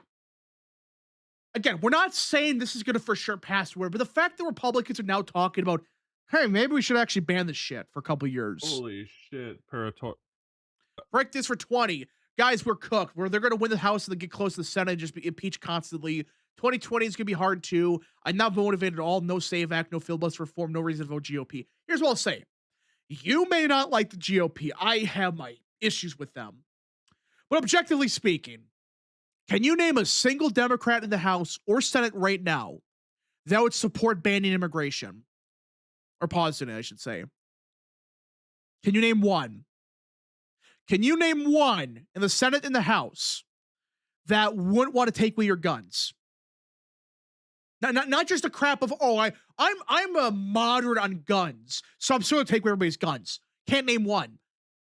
Again, we're not saying this is going to for sure pass word, but the fact that Republicans are now talking about, hey, maybe we should actually ban this shit for a couple years. Holy shit. Break this for 20. Guys, we're cooked. They're going to win the House and then get close to the Senate and just be impeached constantly. 2020 is going to be hard too. I'm not motivated at all. No SAVE Act, no filibuster reform, no reason to vote GOP. Here's what I'll say. You may not like the GOP. I have my issues with them. But objectively speaking, can you name a single Democrat in the House or Senate right now that would support banning immigration? Or pausing it, I should say. Can you name one? Can you name one in the Senate and the House that wouldn't want to take away your guns? Not just a crap of, I'm a moderate on guns, so I'm still going to take away everybody's guns. Can't name one.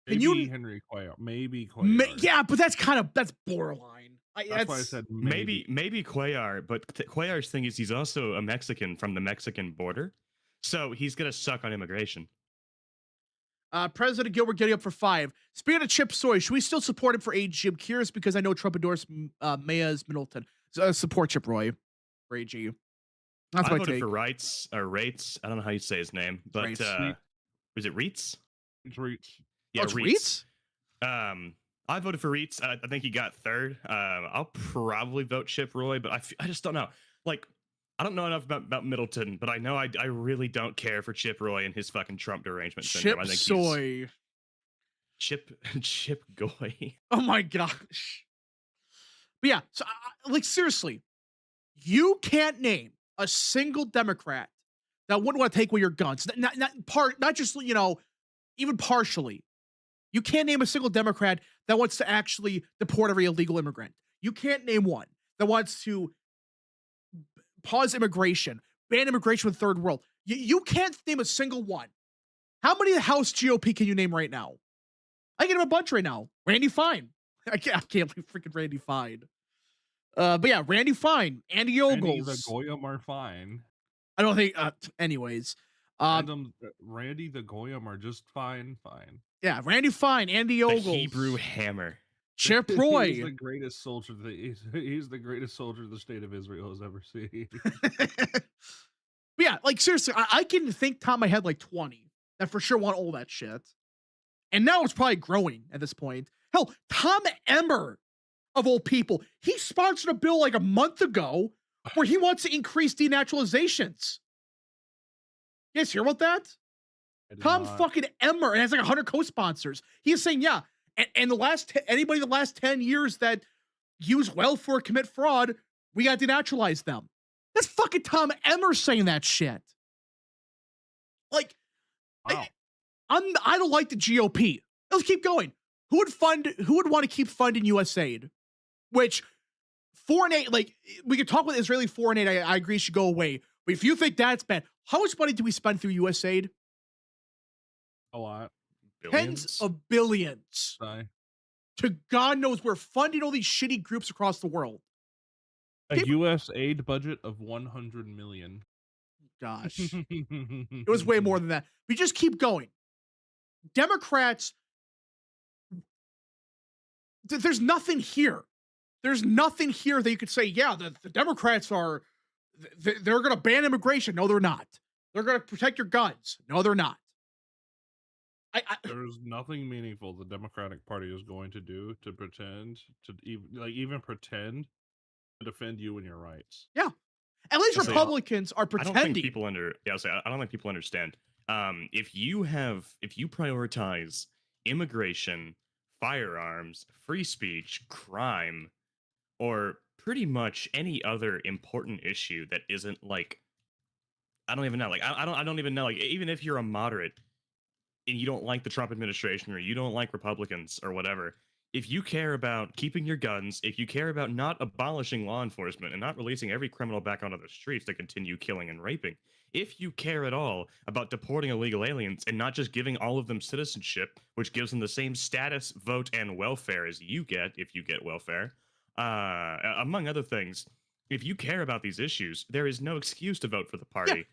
Maybe Henry Cuellar. Maybe Cuellar. Yeah, but that's borderline. That's why I said maybe Cuellar, but Cuellar's thing is he's also a Mexican from the Mexican border, so he's going to suck on immigration. President Gilbert getting up for 5. Speaking of Chip Soy, should we still support him for AG? I'm curious because I know Trump endorsed Mayes Middleton. Support Chip Roy for AG. That's I my voted take. for Reitz or Rates. I don't know how you say his name, but was it Reitz? It's Reitz. Yeah, it's Reitz. I voted for Reitz. I think he got 3rd. I'll probably vote Chip Roy, but I just don't know. Like, I don't know enough about Middleton, but I know I really don't care for Chip Roy and his fucking Trump derangement syndrome. I think Soy. Chip Goy. Oh my gosh. But yeah, so like seriously, you can't name a single Democrat that wouldn't want to take away your guns. Not just, even partially. You can't name a single Democrat that wants to actually deport every illegal immigrant. You can't name one that wants to pause immigration, ban immigration with third world. You can't name a single one. How many House GOP can you name right now? I can name a bunch right now. Randy Fine. I can't believe freaking Randy Fine. But yeah, Randy Fine, Andy Ogles. Randy the Goyim are fine. I don't think. Anyways, Randy the Goyim are just fine. Yeah, Randy Fine, Andy Ogles, the Hebrew Hammer, Chip Roy. He's the greatest soldier. He's the greatest soldier the state of Israel has ever seen. But yeah, like seriously, I can think top of my head like 20 that for sure want all that shit. And now it's probably growing at this point. Hell, Tom Emmer, of all people, he sponsored a bill like a month ago where he wants to increase denaturalizations. You guys hear about that? I did Tom not. fucking Emmer, and has like 100 co-sponsors. He is saying, yeah, and anybody the last 10 years that use welfare, commit fraud, we got to denaturalize them. That's fucking Tom Emmer saying that shit. Like, Wow. I don't like the GOP. Let's keep going. Who would want to keep funding US aid? Which foreign aid, like we could talk with Israeli foreign aid, I agree should go away. But if you think that's bad, how much money do we spend through US aid? A lot. Tens of billions. Sorry. To God knows we're funding all these shitty groups across the world. A People- U.S. aid budget of 100 million. Gosh, it was way more than that. We just keep going. Democrats, there's nothing here. There's nothing here that you could say, yeah, the Democrats are, they're going to ban immigration. No, they're not. They're going to protect your guns. No, they're not. There's nothing meaningful the Democratic Party is going to do to pretend to even pretend to defend you and your rights. Yeah. At least I'll say, Republicans are I don't think pretending. people I don't think people understand. If you prioritize immigration, firearms, free speech, crime, or pretty much any other important issue that isn't like, I don't even know. Like I don't even know. Like even if you're a moderate and you don't like the Trump administration or you don't like Republicans or whatever, if you care about keeping your guns, if you care about not abolishing law enforcement and not releasing every criminal back onto the streets to continue killing and raping, if you care at all about deporting illegal aliens and not just giving all of them citizenship, which gives them the same status, vote, and welfare as you get if you get welfare, among other things, if you care about these issues, there is no excuse to vote for the party. Yeah.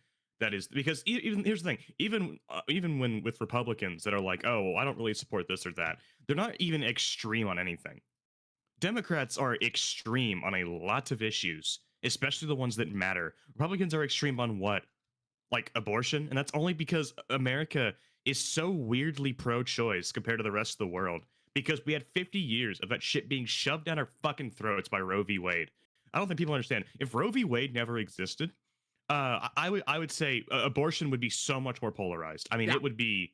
That is because even here's the thing, even when with Republicans that are like, oh, I don't really support this or that, they're not even extreme on anything. Democrats are extreme on a lot of issues, especially the ones that matter. Republicans are extreme on what? Like abortion, and that's only because America is so weirdly pro-choice compared to the rest of the world because we had 50 years of that shit being shoved down our fucking throats by Roe v. Wade. I don't think people understand. If Roe v. Wade never existed, I would say abortion would be so much more polarized. I mean, Yeah. it would be,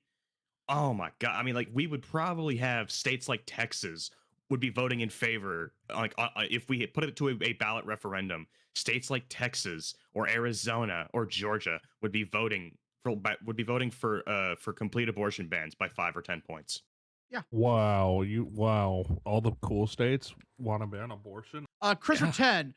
oh my God. I mean, like we would probably have states like Texas would be voting in favor, like if we put it to a ballot referendum, states like Texas or Arizona or Georgia would be voting for complete abortion bans by 5 or 10 points. Wow, all the cool states want to ban abortion. Christopher 10.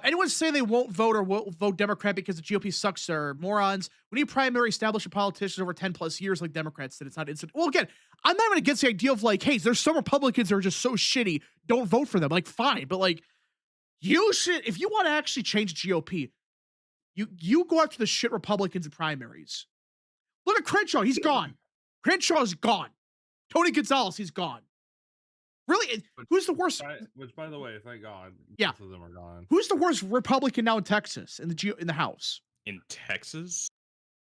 Anyone say they won't vote or will vote Democrat because the GOP sucks are morons. We need primary establishment politicians over 10 plus years like Democrats did. It's not instant. Well, again, I'm not even against the idea of like, hey, there's some Republicans that are just so shitty. Don't vote for them. Like, fine. But like, you should, if you want to actually change the GOP, you go after the shit Republicans in primaries. Look at Crenshaw. He's gone. Crenshaw's gone. Tony Gonzalez, he's gone. Really? Who's the worst? Which, by the way, thank God, Yeah. both of them are gone. Who's the worst Republican now in Texas in the House? In Texas?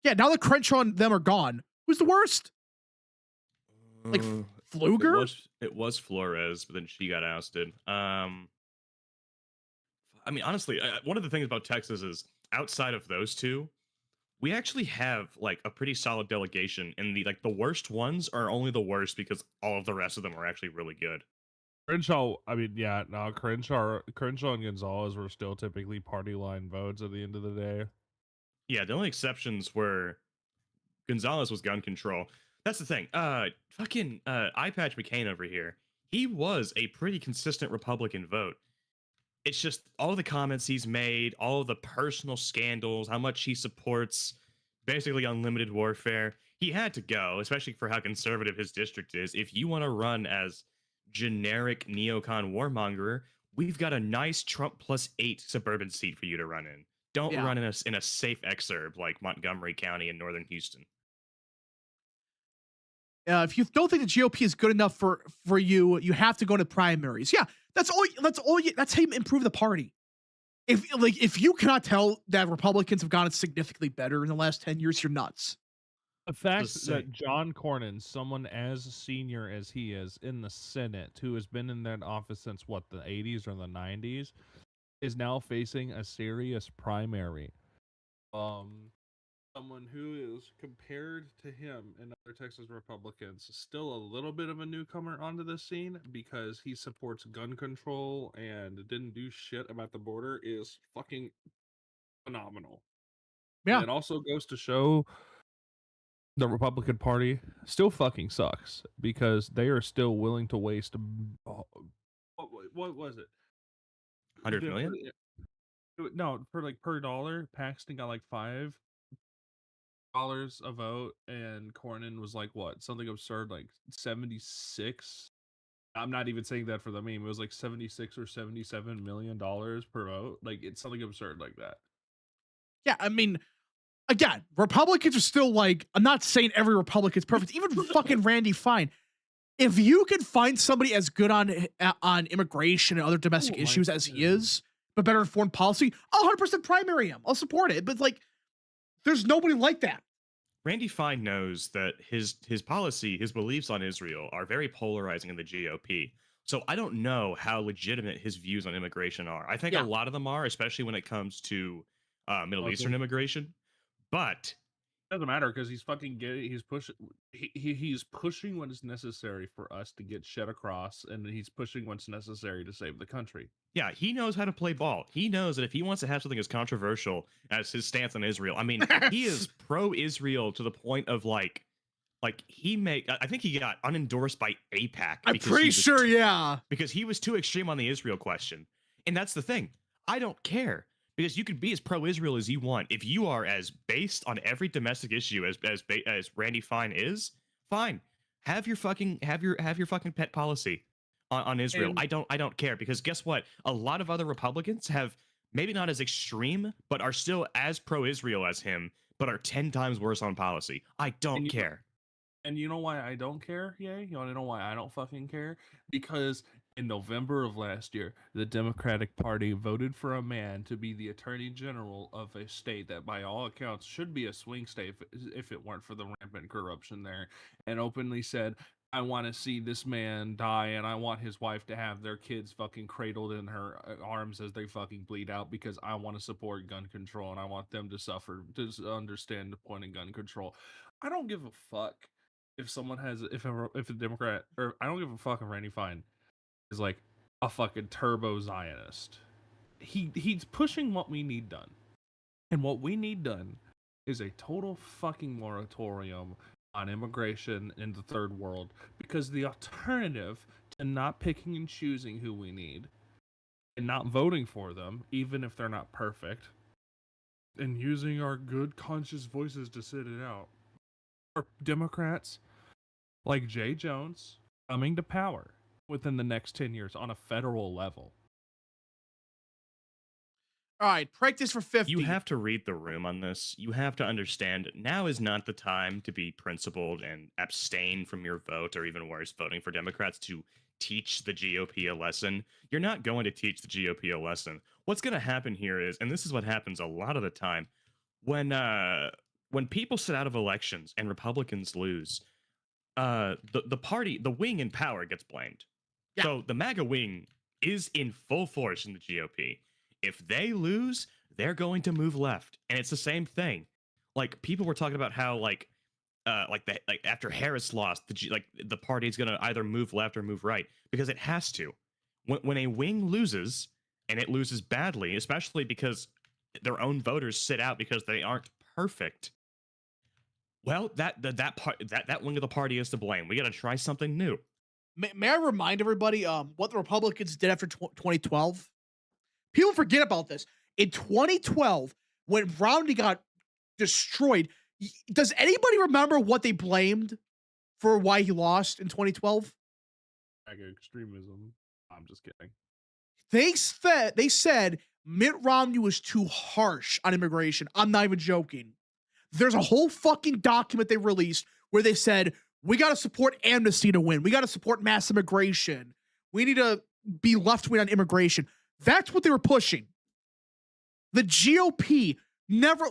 Yeah, now that Crenshaw and them are gone, who's the worst? Like Pfluger? It was Flores, but then she got ousted. I mean, honestly, one of the things about Texas is outside of those two, we actually have like a pretty solid delegation, and the worst ones are only the worst because all of the rest of them are actually really good. Crenshaw, I mean, yeah, no, Crenshaw and Gonzalez were still typically party line votes at the end of the day. Yeah, the only exceptions were Gonzalez was gun control. That's the thing. Fucking Eye Patch McCain over here. He was a pretty consistent Republican vote. It's just all the comments he's made, all of the personal scandals, how much he supports basically unlimited warfare. He had to go, especially for how conservative his district is. If you want to run as generic neocon warmonger, we've got a nice Trump +8 suburban seat for you to run in. Don't run in a safe exurb like Montgomery County in northern Houston. If you don't think the GOP is good enough for you, you have to go to primaries. Yeah, that's how you improve the party. if you cannot tell that Republicans have gotten significantly better in the last 10 years, you're nuts. The fact Just say- that John Cornyn, someone as senior as he is in the Senate, who has been in that office since what, the 80s or the 90s, is now facing a serious primary. Someone who is, compared to him and other Texas Republicans, still a little bit of a newcomer onto the scene because he supports gun control and didn't do shit about the border, is fucking phenomenal. Yeah. And it also goes to show the Republican Party still fucking sucks because they are still willing to waste. What was it? 100 million? No, for like per dollar, Paxton got like $5 a vote, and Cornyn was like what? Something absurd, like 76. I'm not even saying that for the meme. It was like 76 or 77 million dollars per vote. Like it's something absurd like that. Yeah, I mean, again, Republicans are still like, I'm not saying every Republican's perfect. Even fucking Randy Fine. If you can find somebody as good on immigration and other domestic issues as he is, but better in foreign policy, I'll 100% primary him. I'll support it. But like, there's nobody like that. Randy Fine knows that his policy, his beliefs on Israel are very polarizing in the GOP. So I don't know how legitimate his views on immigration are. I think Yeah. a lot of them are, especially when it comes to Middle Eastern immigration. But Doesn't matter because he's fucking getting. He's pushing. He's pushing what is necessary for us to get shit across, and he's pushing what's necessary to save the country. yeah, he knows how to play ball. He knows that if he wants to have something as controversial as his stance on Israel, I mean, he is pro-Israel to the point of like he I think he got unendorsed by AIPAC. I'm pretty sure, yeah. Because he was too extreme on the Israel question. And that's the thing. I don't care. Because you can be as pro-Israel as you want. If you are as based on every domestic issue as Randy Fine is, fine. Have your fucking pet policy on Israel. And- I don't care, because guess what? A lot of other Republicans have maybe not as extreme, but are still as pro-Israel as him, but are 10 times worse on policy. I don't care. And you know why I don't care? Yay! You want to know why I don't fucking care? Because in November of last year, the Democratic Party voted for a man to be the Attorney General of a state that, by all accounts, should be a swing state if it weren't for the rampant corruption there, and openly said, I want to see this man die, and I want his wife to have their kids fucking cradled in her arms as they fucking bleed out, because I want to support gun control, and I want them to suffer, to understand the point of gun control. I don't give a fuck if someone has, if a Democrat, or I don't give a fuck if Randy Fine is like a fucking turbo Zionist. He's pushing what we need done. And what we need done is a total fucking moratorium on immigration in the third world, because the alternative to not picking and choosing who we need and not voting for them, even if they're not perfect, and using our good conscious voices to sit it out, are Democrats like Jay Jones coming to power within the next 10 years on a federal level. All right, practice for 50. You have to read the room on this. You have to understand now is not the time to be principled and abstain from your vote, or even worse, voting for Democrats to teach the GOP a lesson. You're not going to teach the GOP a lesson. What's going to happen here is, and this is what happens a lot of the time, when people sit out of elections and Republicans lose, the party, the wing in power gets blamed. Yeah. So the MAGA wing is in full force in the GOP. If they lose, they're going to move left, and it's the same thing. Like, people were talking about how after Harris lost, the party is going to either move left or move right, because it has to. When a wing loses, and it loses badly, especially because their own voters sit out because they aren't perfect, well, that wing of the party is to blame. We got to try something new. May I remind everybody what the Republicans did after 2012? People forget about this. In 2012, when Romney got destroyed, does anybody remember what they blamed for why he lost in 2012? Extremism. I'm just kidding. They said Mitt Romney was too harsh on immigration. I'm not even joking. There's a whole fucking document they released where they said, we got to support amnesty to win. We got to support mass immigration. We need to be left wing on immigration. That's what they were pushing. The GOP never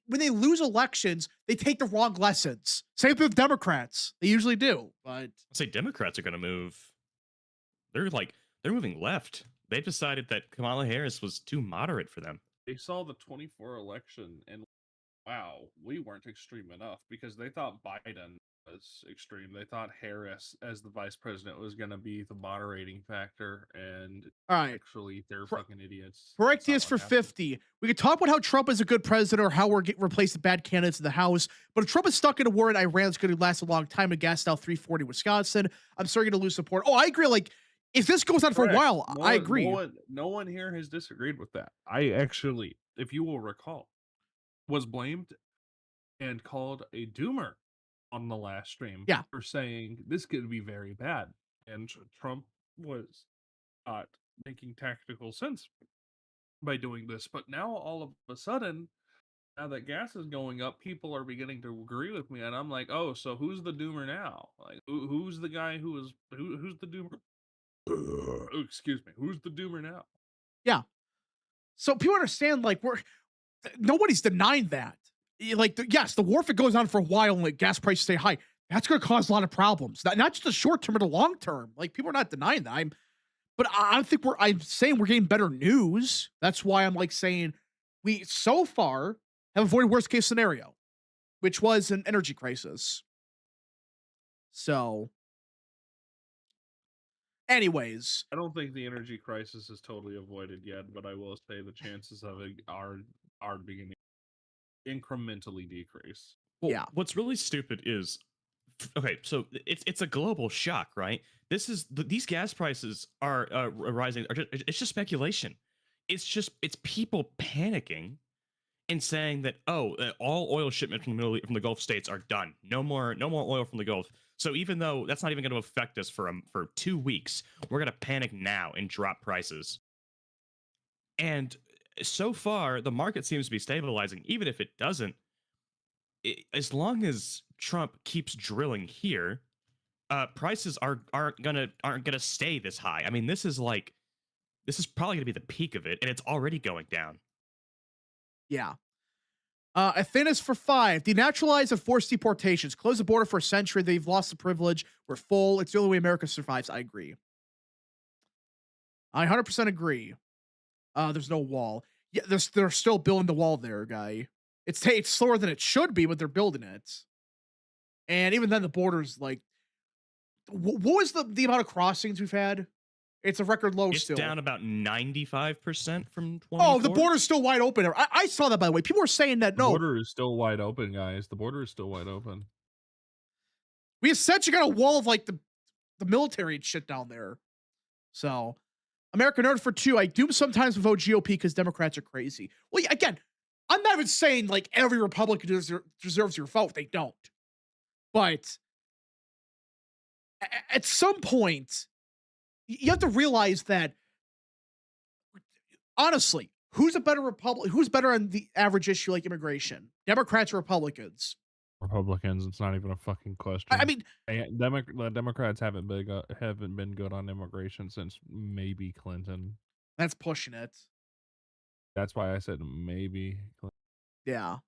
when they lose elections, they take the wrong lessons. Same with Democrats. They usually do. But I'd say Democrats are going to move. They're moving left. They've decided that Kamala Harris was too moderate for them. They saw the 24 election and wow, we weren't extreme enough because they thought Biden was extreme. They thought Harris, as the vice president, was going to be the moderating factor, and all right. actually, they're fucking idiots. Correct That's not is for what happened. 50. We could talk about how Trump is a good president or how we're replacing bad candidates in the House. But if Trump is stuck in a war in Iran, it's going to last a long time. And gas out 340 Wisconsin, I'm sorry you're going to lose support. Oh, I agree. Like, if this goes on for a while, I agree. No one here has disagreed with that. I actually, if you will recall, was blamed and called a doomer on the last stream for saying this could be very bad. And Trump was not making tactical sense by doing this. But now all of a sudden, now that gas is going up, people are beginning to agree with me. And I'm like, oh, so who's the doomer now? Like, who's the guy who's the doomer? Excuse me. Who's the doomer now? Yeah. So people understand, like, nobody's denying that. Like, yes, the war, if it goes on for a while and like gas prices stay high, that's going to cause a lot of problems. Not just the short term, but the long term. Like, people are not denying that. But I don't think I'm saying we're getting better news. That's why I'm like saying we so far have avoided worst case scenario, which was an energy crisis. So, anyways, I don't think the energy crisis is totally avoided yet, but I will say the chances of it are beginning incrementally decrease. Well, yeah. What's really stupid is, okay, so it's a global shock, right? These gas prices are rising. It's just speculation. It's people panicking and saying that all oil shipment from the Gulf states are done. No more oil from the Gulf. So even though that's not even going to affect us for 2 weeks, we're going to panic now and drop prices. And so far, the market seems to be stabilizing. Even if it doesn't, as long as Trump keeps drilling here, prices aren't gonna stay this high. I mean, this is probably gonna be the peak of it, and it's already going down. Yeah. Athena's for 5. Denaturalize and forced deportations. Close the border for a century. They've lost the privilege. We're full. It's the only way America survives. I agree. I 100% agree. There's no wall. Yeah, they're still building the wall there, guy. It's slower than it should be, but they're building it. And even then, the border's like, what was the amount of crossings we've had? It's a record low It's still. down about 95% from 24. Oh, the border's still wide open. I saw that, by the way. People were saying that, The no. border is still wide open, guys. The border is still wide open. We essentially got a wall of like the military and shit down there. So, American Nerd for 2. I do sometimes vote GOP because Democrats are crazy. Well, again, I'm not even saying like every Republican deserves your vote. They don't. But at some point, you have to realize that, honestly, who's a better Republican? Who's better on the average issue like immigration? Democrats or Republicans? Republicans. It's not even a fucking question. I mean, the Democrats haven't been good on immigration since maybe Clinton. that's pushing it. That's why I said maybe. Yeah.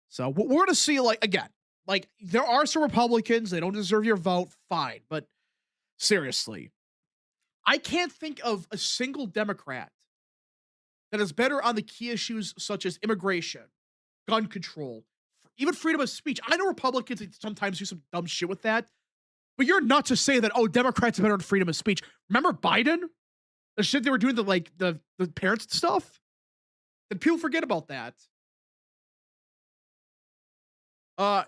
So we're going to see, like, again, like, there are some Republicans, they don't deserve your vote, fine. But seriously, I can't think of a single Democrat that is better on the key issues such as immigration, gun control, even freedom of speech. I know Republicans sometimes do some dumb shit with that, but you're not to say that, oh, Democrats are better on freedom of speech. Remember Biden? The shit they were doing, the parents stuff? Did people forget about that?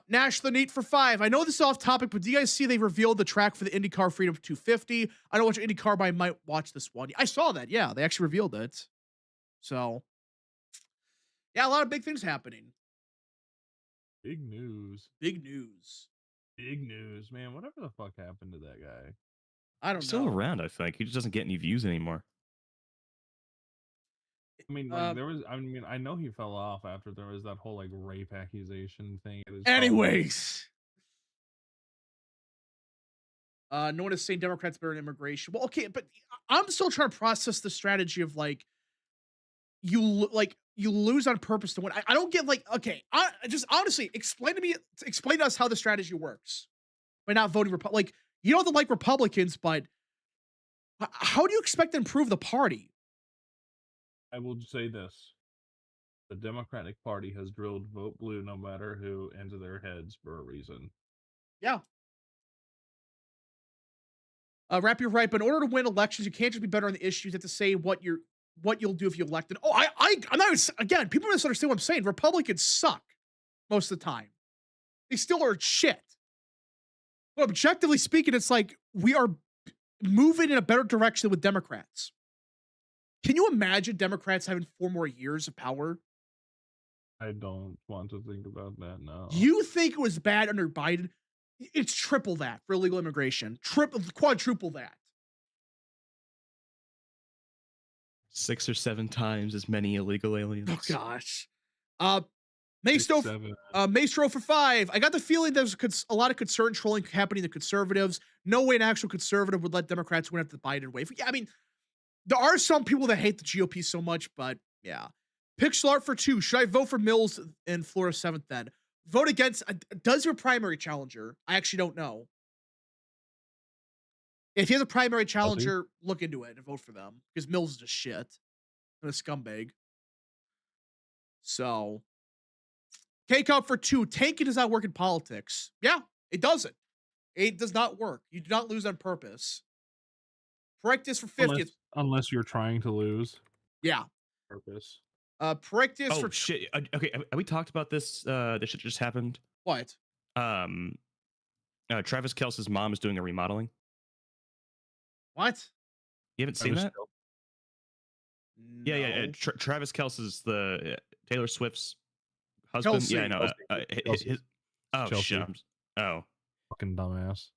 Nash the Neat for 5. I know this is off topic, but do you guys see they revealed the track for the IndyCar Freedom 250? I don't watch IndyCar, but I might watch this one. I saw that. Yeah, they actually revealed it. So, yeah, a lot of big things happening. Big news. Big news. Big news, man. Whatever the fuck happened to that guy? I don't He's know. still around, I think. He just doesn't get any views anymore. I mean, like, there was. I mean, I know he fell off after there was that whole like rape accusation thing. Anyways, No one is saying Democrats better than immigration. Well, okay, but I'm still trying to process the strategy of like you lose on purpose to win. I don't get like okay, just honestly explain to us how the strategy works by not voting Republican. Like you don't have to like Republicans, but how do you expect to improve the party? I will say this. The Democratic Party has drilled vote blue no matter who into their heads for a reason. Yeah. Rap, you're right, but in order to win elections, you can't just be better on the issues. You have to say what you'll do if you elected. Oh, I'm not again. People misunderstand what I'm saying. Republicans suck most of the time. They still are shit. But objectively speaking, it's like we are moving in a better direction with Democrats. Can you imagine Democrats having 4 more years of power? I don't want to think about that now. You think it was bad under Biden? It's triple that for illegal immigration. Quadruple that. 6 or 7 times as many illegal aliens. Oh gosh. Maestro for 5. I got the feeling there's a lot of concern trolling happening to conservatives. No way an actual conservative would let Democrats win after the Biden wave. Yeah, I mean, there are some people that hate the GOP so much, but yeah. Pixel art for 2. Should I vote for Mills in Florida 7th then? Vote against. Does your primary challenger? I actually don't know. If he has a primary challenger, look into it and vote for them because Mills is just shit and a scumbag. So, take up for 2. Tanking does not work in politics. Yeah, it doesn't. It does not work. You do not lose on purpose. Practice for 50th. Unless you're trying to lose. Yeah. Purpose. Practice Oh for shit. Okay, have we talked about this? This shit just happened. What? Travis Kelce's mom is doing a remodeling. What? You haven't seen that? No. Yeah. Travis Kelce's the Taylor Swift's husband. Kelsey. Yeah, I know. Kelsey. Oh Chelsea. shit. Oh, Fucking dumbass.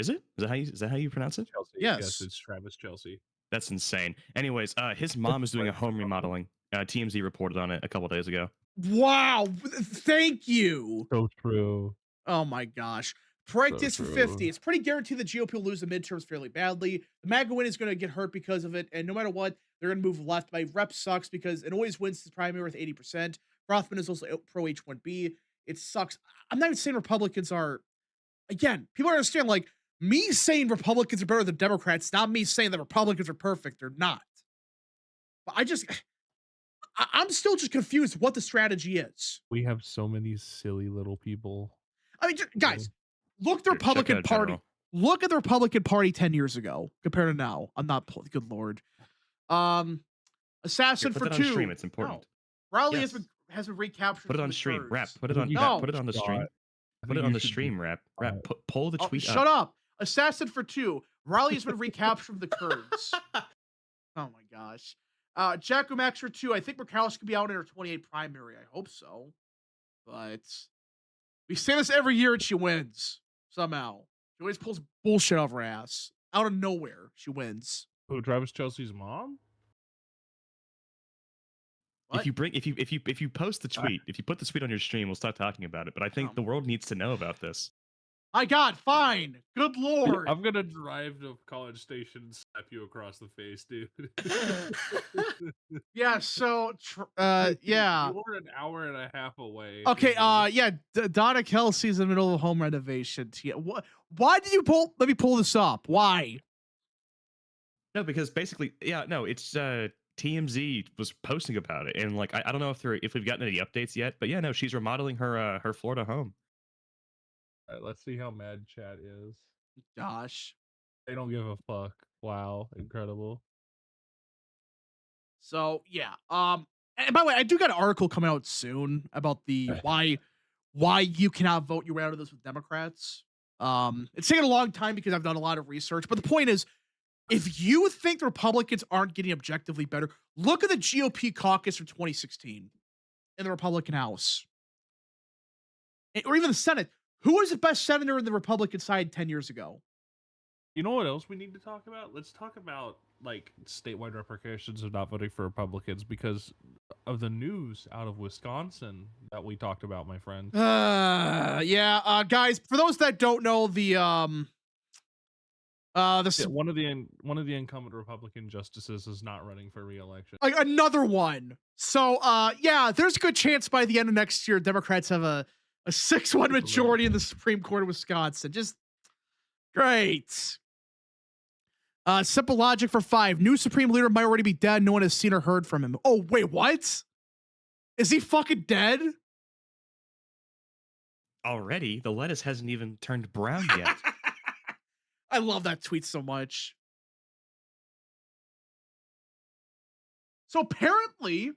is it? Is that how you pronounce it? Chelsea. Yes. It's Travis Chelsea. That's insane. Anyways, his mom is doing a home remodeling. TMZ reported on it a couple days ago. Wow. Thank you. So true. Oh my gosh. Practice for true. 50. It's pretty guaranteed the GOP will lose the midterms fairly badly. The MAGA win is going to get hurt because of it. And no matter what, they're going to move left. My rep sucks because it always wins the primary with 80%. Rothman is also pro H1B. It sucks. I'm not even saying Republicans are, again, people understand like me saying Republicans are better than Democrats, not me saying that Republicans are perfect. They're not. But I'm still just confused what the strategy is. We have so many silly little people. I mean, guys, look at the Here, check Republican out Party. General. Look at the Republican Party 10 years ago compared to now. I'm not, good Lord. Assassin Here, for put it 2. on stream. It's important. No. Raleigh Yes. has been recaptured. Put it from on the stream. Kurds. Rap. Put it on. No. Put it on the stream. I Put think it on you the should stream. be Rap. quiet. Pull the Oh, tweet. shut up. Assassin for 2. Raleigh has been recaptured from the Kurds. Oh my gosh. Jacko Max for 2. I think McCallus could be out in her 28 primary. I hope so. But we say this every year and she wins somehow. She always pulls bullshit off her ass. Out of nowhere, she wins. Who, Travis Chelsea's mom? What? If you post the tweet, if you put the tweet on your stream, we'll start talking about it. But I think the world needs to know about this. My God, fine. Good Lord. I'm gonna drive to College Station and slap you across the face, dude. Yeah, so, yeah. You're an hour and a half away. Okay, dude. yeah, Donna Kelsey's in the middle of a home renovation. Yeah, why did you let me pull this up? Why? No, because basically, yeah, no, it's TMZ was posting about it, and like I don't know if we've gotten any updates yet, but yeah, no, she's remodeling her Florida home. All right, let's see how mad chat is. Gosh. They don't give a fuck. Wow, incredible. So yeah. And by the way, I do got an article coming out soon about the why you cannot vote your way out of this with Democrats. It's taken a long time because I've done a lot of research, but the point is, if you think the Republicans aren't getting objectively better, look at the GOP caucus from 2016 in the Republican House. Or even the Senate. Who was the best senator in the Republican side 10 years ago? You know what else we need to talk about? Let's talk about like statewide repercussions of not voting for Republicans because of the news out of Wisconsin that we talked about, my friend. Yeah, guys, for those that don't know, the This Yeah, one of the incumbent Republican justices is not running for re-election. another one. So, yeah, there's a good chance by the end of next year, Democrats have a 6-1 majority in the Supreme Court of Wisconsin. Just great. Simple logic for 5. New Supreme Leader might already be dead. No one has seen or heard from him. Oh, wait, what? Is he fucking dead? Already, the lettuce hasn't even turned brown yet. I love that tweet so much. So apparently,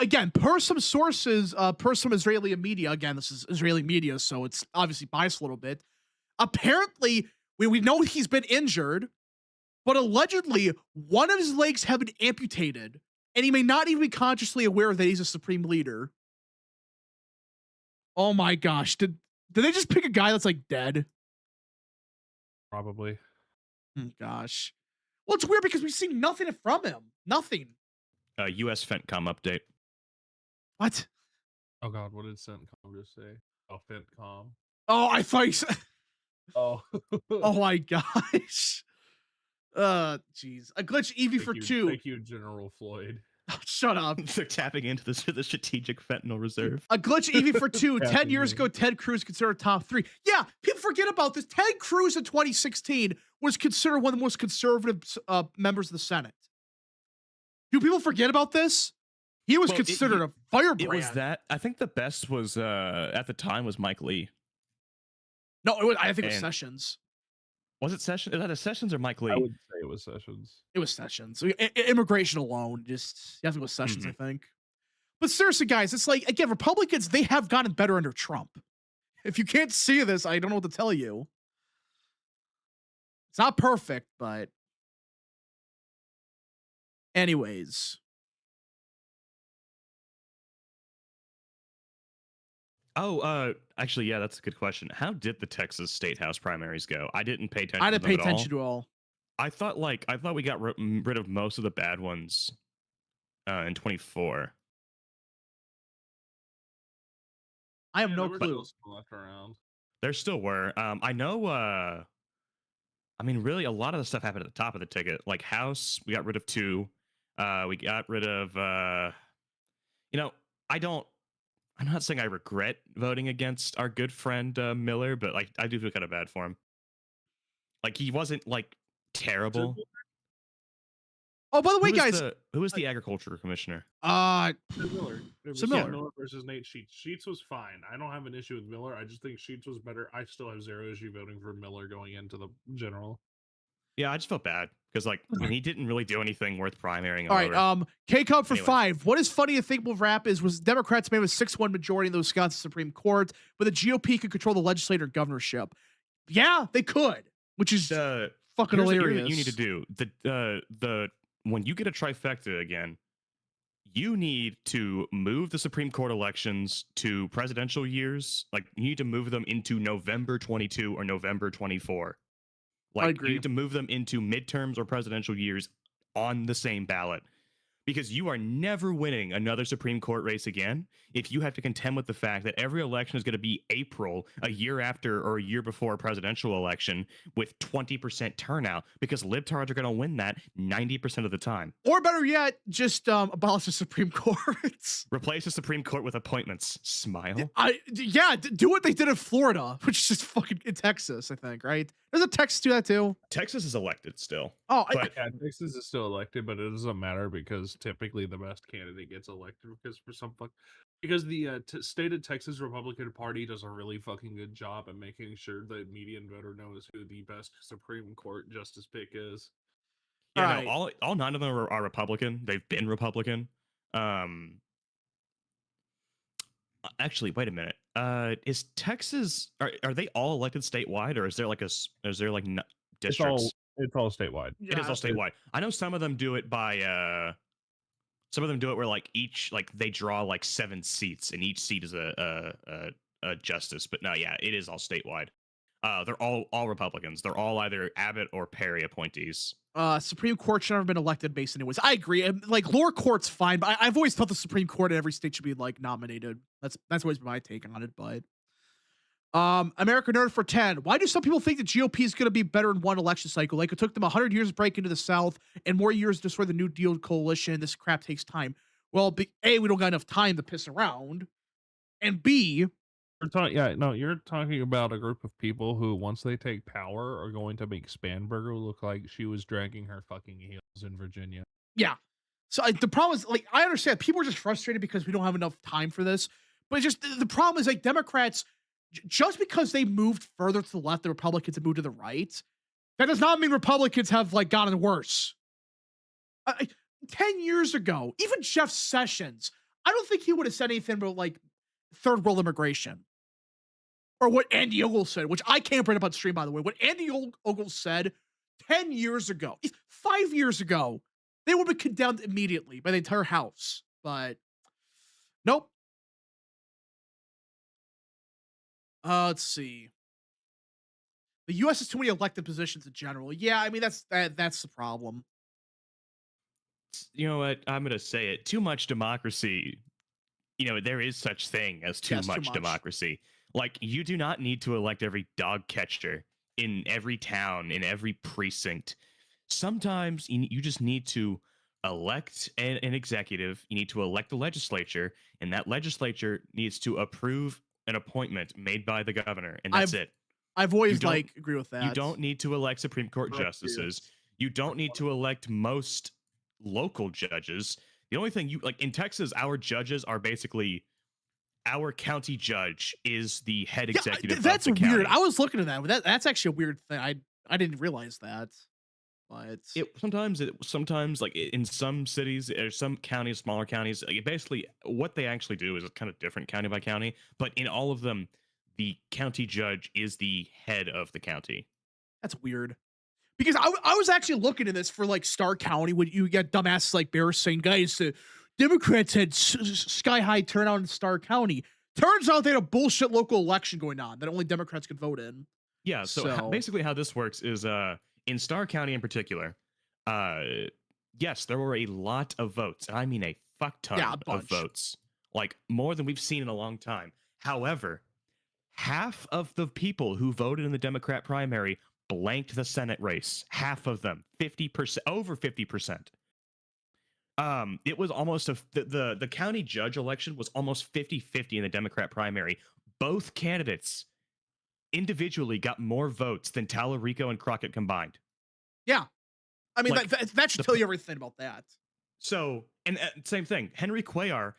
again, per some sources, per some Israeli media, again, this is Israeli media, so it's obviously biased a little bit. Apparently, we know he's been injured, but allegedly, one of his legs have been amputated, and he may not even be consciously aware that he's a supreme leader. Oh my gosh. Did they just pick a guy that's like dead? Probably. Oh gosh. Well, it's weird because we've seen nothing from him. Nothing. U.S. FENTCOM update. What? Oh God, what did CENTCOM just say? Oh, FENTCOM. Oh, I thought you said. Oh. Oh my gosh. Jeez. A glitch EV for 2. Thank you, General Floyd. Oh, shut up. They're tapping into the strategic fentanyl reserve. A glitch EV for 2. 10 Tapping years in. ago, Ted Cruz considered top 3. Yeah, people forget about this. Ted Cruz in 2016 was considered one of the most conservative members of the Senate. Do people forget about this? He was considered a firebrand. It was that. I think the best was at the time was Mike Lee. No, I think it was Sessions. Was it Sessions? Is that a Sessions or Mike Lee? I would say it was Sessions. It was Sessions. Immigration alone, just you have to go with Sessions, I think. But seriously, guys, it's like, again, Republicans, they have gotten better under Trump. If you can't see this, I don't know what to tell you. It's not perfect, but anyways. Oh, actually, yeah, that's a good question. How did the Texas State House primaries go? I didn't pay attention. I didn't to pay them attention to all. I thought we got rid of most of the bad ones in 24. I have no There were clue. still left around. There still were. I know. I mean, really, a lot of the stuff happened at the top of the ticket. Like House, we got rid of 2. We got rid of. I'm not saying I regret voting against our good friend Miller, but like I do feel kind of bad for him. Like he wasn't like terrible. Oh, by the way, guys, who was the agriculture commissioner? Miller. It was Miller. Miller versus Nate Sheets. Sheets was fine. I don't have an issue with Miller. I just think Sheets was better. I still have zero issue voting for Miller going into the general. Yeah, I just felt bad because like he didn't really do anything worth primarying. All right, K-Cub for Anyways. 5. What is funny to think of rap was Democrats made a 6-1 majority in the Wisconsin Supreme Court, but the GOP could control the legislature and governorship. Yeah, they could, which is fucking Here's what hilarious. you need to do. The when you get a trifecta again, you need to move the Supreme Court elections to presidential years. Like you need to move them into November 22 or November 24. I Like agree. you need to move them into midterms or presidential years on the same ballot. Because you are never winning another Supreme Court race again if you have to contend with the fact that every election is going to be April, a year after or a year before a presidential election with 20% turnout, because libtards are going to win that 90% of the time. Or better yet, just abolish the Supreme Court. Replace the Supreme Court with appointments. Smile. Do what they did in Florida, which is just fucking in Texas, I think, right? Doesn't Texas do that too? Texas is elected still. Oh, But Yeah, Texas is still elected, but it doesn't matter because typically the best candidate gets elected because the state of Texas Republican Party does a really fucking good job at making sure the median voter knows who the best Supreme Court justice pick is. yeah, Alright. all 9 of them are Republican. They've been Republican. Actually, wait a minute. Is Texas are they all elected statewide, or is there like districts? It's all statewide. It is all statewide. I know some of them do it by some of them do it where like each like they draw like 7 seats and each seat is a justice. But no, yeah, it is all statewide. They're all Republicans. They're all either Abbott or Perry appointees. Supreme Court should never been elected based anyways. I agree. Like lower court's fine, but I've always thought the Supreme Court in every state should be like nominated. That's always been my take on it. But American Nerd for 10. Why do some people think the GOP is going to be better in one election cycle? Like it took them 100 years to break into the South and more years to destroy the New Deal coalition. This crap takes time. Well, A, we don't got enough time to piss around. And B, You're talking about a group of people who, once they take power, are going to make Spanberger look like she was dragging her fucking heels in Virginia. yeah. So the problem is, like, I understand people are just frustrated because we don't have enough time for this. But it's just the problem is, like, Democrats, just because they moved further to the left, the Republicans have moved to the right. That does not mean Republicans have like gotten worse. 10 years ago, even Jeff Sessions, I don't think he would have said anything about like third world immigration or what Andy Ogle said, which I can't bring up on stream, by the way. What Andy Ogle said 10 years ago, 5 years ago, they would have been condemned immediately by the entire House. But nope. Let's see. The U.S. has too many elected positions in general. Yeah, I mean that's the problem. You know what? I'm gonna say it. Too much democracy. There is such thing as too Yes, too much much. democracy. Like, you do not need to elect every dog catcher in every town, in every precinct. Sometimes you just need to elect an executive. You need to elect the legislature, and that legislature needs to approve an appointment made by the governor, and that's it. I've always don't- like agree with that. You don't need to elect Supreme Court justices. You don't need to elect most local judges. The only thing like in Texas, our judges are basically our county judge is the head executive. That's of the weird. county. I was looking at that. That's actually a weird thing. I didn't realize that. But Sometimes like in some cities or some counties, smaller counties, like, basically what they actually do is kind of different county by county. But in all of them, the county judge is the head of the county. that's weird. Because I was actually looking at this for like Starr County when you get dumbasses like Bear saying, guys, Democrats had sky high turnout in Starr County. Turns out they had a bullshit local election going on that only Democrats could vote in. Yeah, so basically how this works is in Starr County in particular, yes, there were a lot of votes. I mean a fuck ton of votes. Like more than we've seen in a long time. However, half of the people who voted in the Democrat primary blanked the Senate race. Half of them, 50%, over 50%. It was almost the county judge election was almost 50-50 in the Democrat primary. Both candidates individually got more votes than Tallarico and Crockett combined. Yeah. I mean, Like, that should tell you everything about that. So, and same thing, Henry Cuellar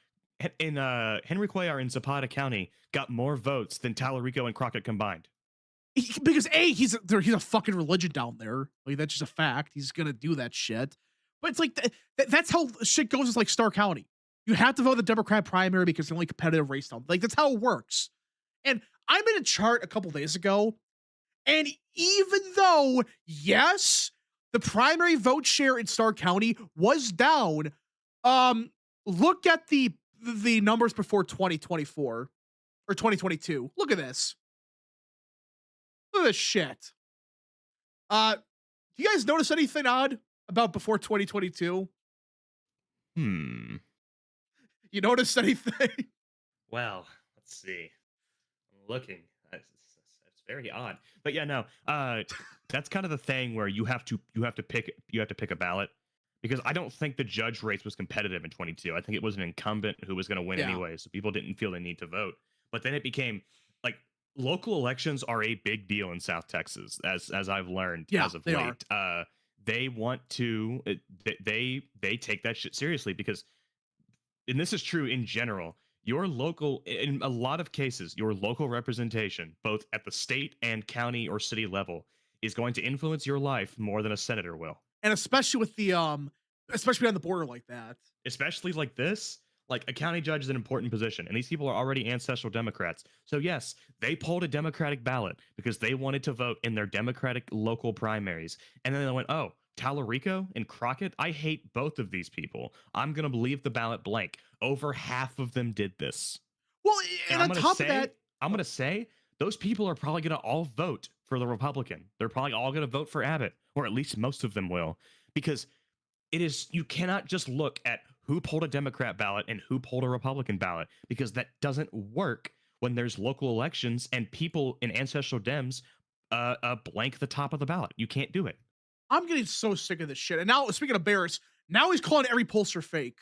in Zapata County got more votes than Tallarico and Crockett combined. Because he's a fucking religion down there. Like that's just a fact. He's gonna do that shit. But it's like that's how shit goes. It's like Starr County. You have to vote the Democrat primary because it's the only competitive race down. Like that's how it works. And I made a chart a couple days ago, and even though yes, the primary vote share in Starr County was down, look at the numbers before 2024 or 2022. Look at this. Look at this shit. Do you guys notice anything odd about before 2022? You notice anything? Well, let's see. I'm looking. It's very odd. But yeah, no. That's kind of the thing where you have to pick a ballot, because I don't think the judge race was competitive in 22. I think it was an incumbent who was going to win anyway, so people didn't feel the need to vote. But then it became like local elections are a big deal in South Texas, as I've learned as of late. They want to they take that shit seriously because, and this is true in general, your local, in a lot of cases, your local representation, both at the state and county or city level, is going to influence your life more than a senator will. And especially with the especially on the border like that. Especially like this, like a county judge is an important position, and these people are already ancestral Democrats. So yes, they pulled a Democratic ballot because they wanted to vote in their Democratic local primaries. And then they went, oh, Tallarico and Crockett, I hate both of these people. I'm going to leave the ballot blank. Over half of them did this. Well, and on top of that, I'm going to say those people are probably going to all vote for the Republican. They're probably all going to vote for Abbott, or at least most of them will, because you cannot just look at who pulled a Democrat ballot and who pulled a Republican ballot, because that doesn't work when there's local elections and people in ancestral Dems blank the top of the ballot. You can't do it. I'm getting so sick of this shit. And now, speaking of Barris, now he's calling every pollster fake.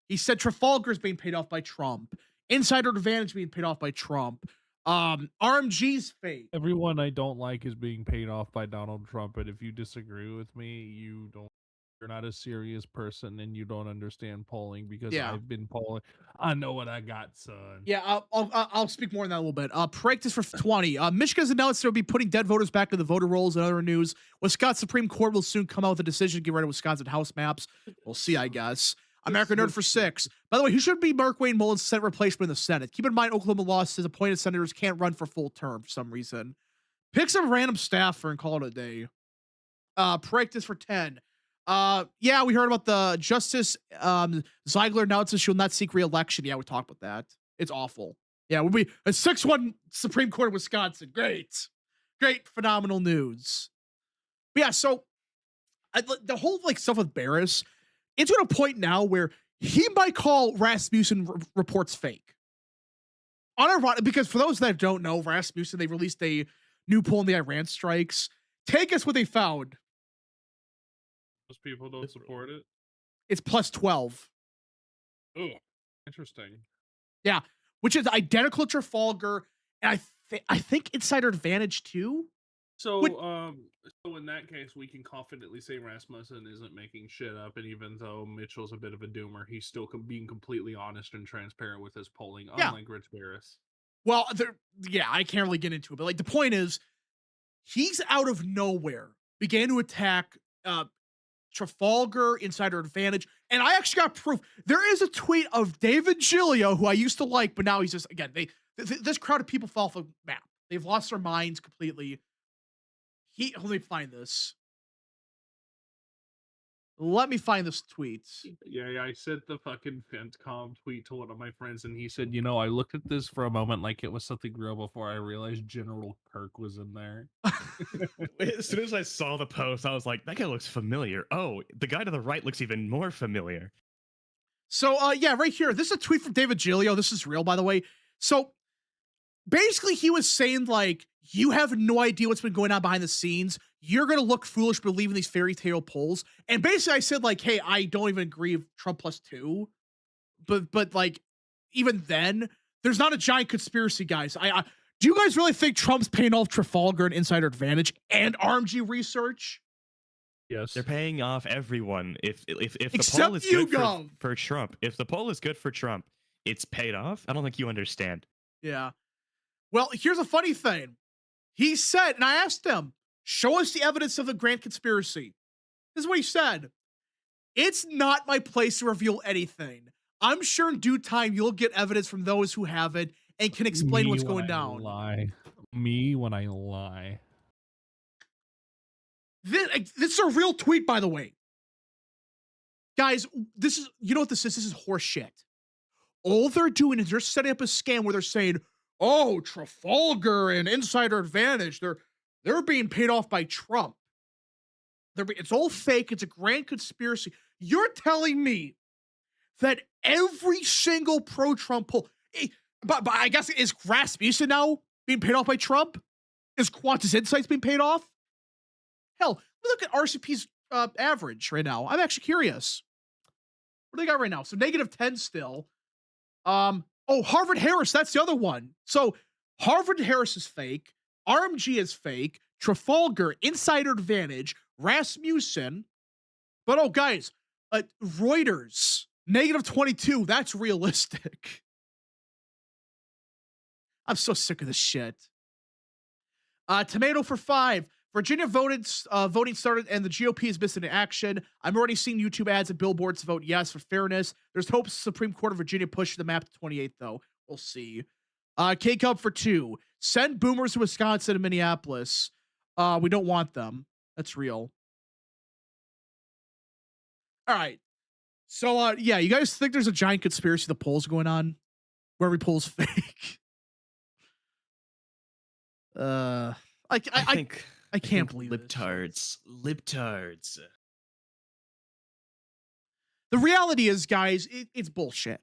He said Trafalgar's being paid off by Trump. Insider Advantage being paid off by Trump. RMG's fake. Everyone I don't like is being paid off by Donald Trump, but if you disagree with me, you're not a serious person and you don't understand polling because Yeah. I've been polling. I know what I got, son. Yeah, I'll speak more on that a little bit. Practice for 20. Michigan's announced they'll be putting dead voters back in the voter rolls. And other news, Wisconsin Supreme Court will soon come out with a decision to get rid of Wisconsin House maps. We'll see, I guess. American Nerd for 6. By the way, who should be Markwayne Mullen's Senate replacement in the Senate? Keep in mind, Oklahoma law says appointed senators can't run for full term for some reason. Pick some random staffer and call it a day. Practice for 10. Yeah, we heard about the Justice Ziegler announces she'll not seek re-election. Yeah, we talked about that. It's awful. Yeah, we'll be a 6-1 Supreme Court of Wisconsin. Great, phenomenal news. But yeah, so the whole like stuff with Barris, it's at a point now where he might call Rasmussen reports fake. Unironic, because for those that don't know, Rasmussen, they released a new poll on the Iran strikes. Take us what they found. Most people don't support it. It's plus 12. Oh, interesting. Yeah, which is identical to Trafalgar, and I think Insider Advantage too. So, Would- so in that case, we can confidently say Rasmussen isn't making shit up, and even though Mitchell's a bit of a doomer, he's still being completely honest and transparent with his polling, Yeah. unlike Rich Barris. Well, yeah, I can't really get into it, but like the point is, he's out of nowhere began to attack Trafalgar, Insider Advantage, and I actually got proof. There is a tweet of David Giglio, who I used to like, but now he's just again this crowd of people fall off the map. They've lost their minds completely. Let me find this. Let me find this tweet. Yeah, I sent the fucking Fentcom tweet to one of my friends, and he said, I looked at this for a moment like it was something real before I realized General Kirk was in there. As soon as I saw the post, I was like, that guy looks familiar. Oh, the guy to the right looks even more familiar. So, yeah, right here. This is a tweet from David Giglio. This is real, by the way. So, basically, he was saying, like, you have no idea what's been going on behind the scenes. You're going to look foolish believing these fairy tale polls. And basically, I said, like, hey, I don't even agree with Trump plus 2. But like, even then, there's not a giant conspiracy, guys. Do you guys really think Trump's paying off Trafalgar and Insider Advantage and RMG research? Yes. They're paying off everyone. If the Except poll is good YouGov. for Trump, if the poll is good for Trump, it's paid off. I don't think you understand. Yeah. Well, here's a funny thing. He said, and I asked him, show us the evidence of the grand conspiracy. This is what he said. It's not my place to reveal anything. I'm sure in due time you'll get evidence from those who have it and can explain what's going down. Me when I lie. This is a real tweet, by the way. Guys, you know what this is? This is horse shit. All they're doing is they're setting up a scam where they're saying, oh, Trafalgar and Insider Advantage, they're being paid off by Trump. It's all fake. It's a grand conspiracy. You're telling me that every single pro-Trump poll, but I guess, is Rasmussen now being paid off by Trump? Is Qantas Insights being paid off? Hell, look at RCP's average right now. I'm actually curious. What do they got right now? So -10 still. Oh, Harvard Harris, that's the other one. So Harvard Harris is fake. RMG is fake. Trafalgar, Insider Advantage, Rasmussen. But oh, guys, Reuters, -22. That's realistic. I'm so sick of this shit. Tomato for 5. Virginia voting started and the GOP is missing in action. I'm already seeing YouTube ads and billboards to vote yes for fairness. There's hopes the Supreme Court of Virginia pushes the map to 28, though. We'll see. K-Cup for 2. Send boomers to Wisconsin and Minneapolis. We don't want them. That's real. All right. So, yeah, you guys think there's a giant conspiracy of the polls going on? Where every poll's fake? I can't believe libtards. The reality is, guys, it's bullshit.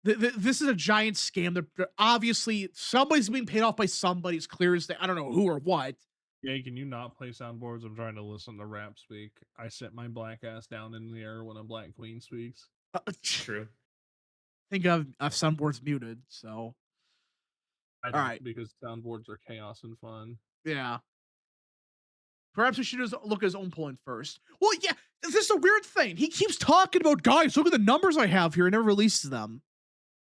This is a giant scam. Obviously somebody's being paid off by somebody. It's clear as day. I don't know who or what. Yeah, can you not play soundboards? I'm trying to listen to rap speak. I sit my black ass down in the air when a black queen speaks. True. I think I've soundboards muted. So I all don't, right, because soundboards are chaos and fun. yeah. Perhaps we should just look at his own polling first. Well, yeah, this is a weird thing. He keeps talking about, guys, look at the numbers I have here, and never releases them.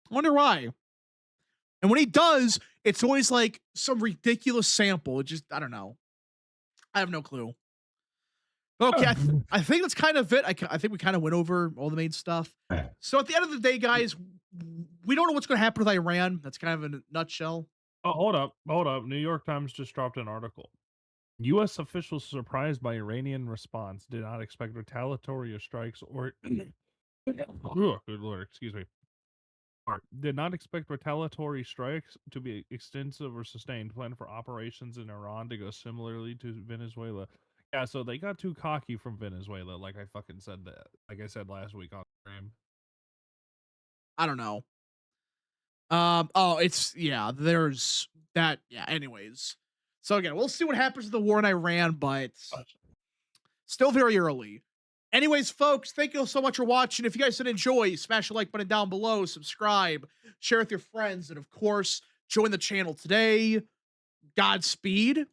I wonder why. And when he does, it's always like some ridiculous sample. It just, I don't know. I have no clue. Okay, I think that's kind of it. I think we kind of went over all the main stuff. So at the end of the day, guys, we don't know what's going to happen with Iran. That's kind of in a nutshell. Oh, hold up. New York Times just dropped an article. U.S. officials surprised by Iranian response did not expect retaliatory strikes or Ugh, good lord, excuse me. Did not expect retaliatory strikes to be extensive or sustained. Plan for operations in Iran to go similarly to Venezuela. Yeah, so they got too cocky from Venezuela, like I fucking said that. Like I said last week on stream. I don't know. Oh, there's that. Yeah, anyways. So again, we'll see what happens with the war in Iran, but still very early. Anyways, folks, thank you so much for watching. If you guys did enjoy, smash the like button down below, subscribe, share with your friends, and of course, join the channel today. Godspeed.